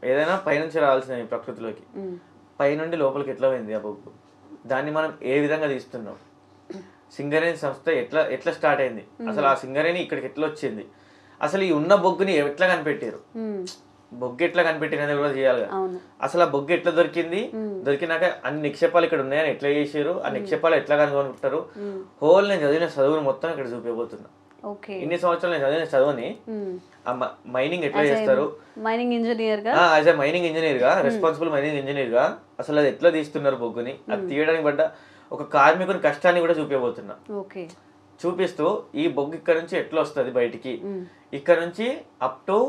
Speaker 3: ఏదైనా పైనుంచి రావాల్సిన ప్రకృతిలోకి, పైనుండి లోపలికి ఎట్లా పోయింది ఆ బొగ్గు, దాన్ని మనం ఏ విధంగా తీస్తున్నాం, సింగరేణి సంస్థ ఎట్లా స్టార్ట్ అయింది, అసలు ఆ సింగరేణి ఇక్కడికి ఎట్లా వచ్చింది, అసలు ఈ ఉన్న బొగ్గుని ఎట్లా కనిపెట్టారు, బొగ్గు ఎట్లా కనిపెట్టినది కూడా చేయాలి. అసలు ఆ బొగ్గు ఎట్లా దొరికింది, దొరికినాక అన్ని నిక్షేపాలు ఇక్కడ ఉన్నాయని ఎట్లా చేసారు, ఆ నిక్షేపాలు ఎట్లా కనుగొనుకుంటారు, హోల్ నేను చదివిన చదువును మొత్తం ఇక్కడ చూపించబోతున్నా. ఇన్ని సంవత్సరాలు నేను చదివిన చదువుని మైనింగ్ ఎట్లా చేస్తారు,
Speaker 2: మైనింగ్ ఇంజనీర్ గా
Speaker 3: యాజ్ ఎ మైనింగ్ ఇంజనీర్ గా, రెస్పాన్సిబుల్ మైనింగ్ ఇంజనీర్ గా అసలు అది ఎట్లా తీస్తున్నారు బొగ్గుని, అది తీయడానికి పడ్డ ఒక కార్మికుని కష్టాన్ని కూడా చూపించబోతున్నా. చూపిస్తూ ఈ బొగ్గు ఇక్కడ నుంచి ఎట్లా వస్తుంది బయటికి, ఇక్కడ నుంచి up to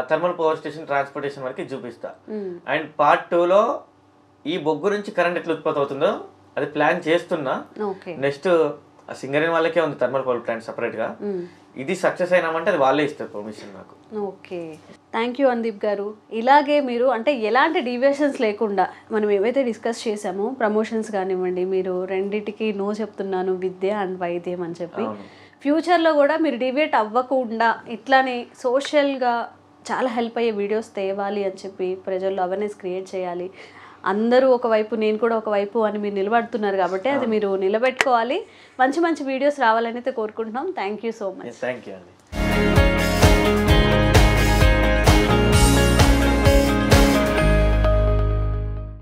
Speaker 3: thermal power station transportation వరకు చూపిస్తా. అండ్ పార్ట్ 2లో ఈ బొగ్గు నుంచి కరెంట్ ఎట్లా ఉత్పత్తి అవుతుందో అది ప్లాన్ చేస్తున్నా. నెక్స్ట్ సింగరేణి వాళ్ళకే ఉంది థర్మల్ పవర్ ప్లాంట్ సపరేట్ గా. ఇది సక్సెస్ అయినామంటే అది వాళ్ళే ఇస్తారు పర్మిషన్ నాకు.
Speaker 2: ఓకే, థ్యాంక్ యూ అందీప్ గారు. ఇలాగే మీరు అంటే ఎలాంటి డీవియేషన్స్ లేకుండా మనం ఏవైతే డిస్కస్ చేసామో ప్రమోషన్స్ కానివ్వండి, మీరు రెండింటికి నో చెప్తున్నాను విద్య అండ్ వైద్యం అని చెప్పి, ఫ్యూచర్లో కూడా మీరు డివియేట్ అవ్వకుండా ఇట్లానే సోషల్గా చాలా హెల్ప్ అయ్యే వీడియోస్ తేవాలి అని చెప్పి ప్రజల్లో అవేర్నెస్ క్రియేట్ చేయాలి. అందరూ ఒకవైపు నేను కూడా ఒకవైపు అని మీరు నిలబడుతున్నారు కాబట్టి అది మీరు నిలబెట్టుకోవాలి. మంచి మంచి వీడియోస్ రావాలని అయితే కోరుకుంటున్నాం. Thank you so much.
Speaker 3: Thank you అండి.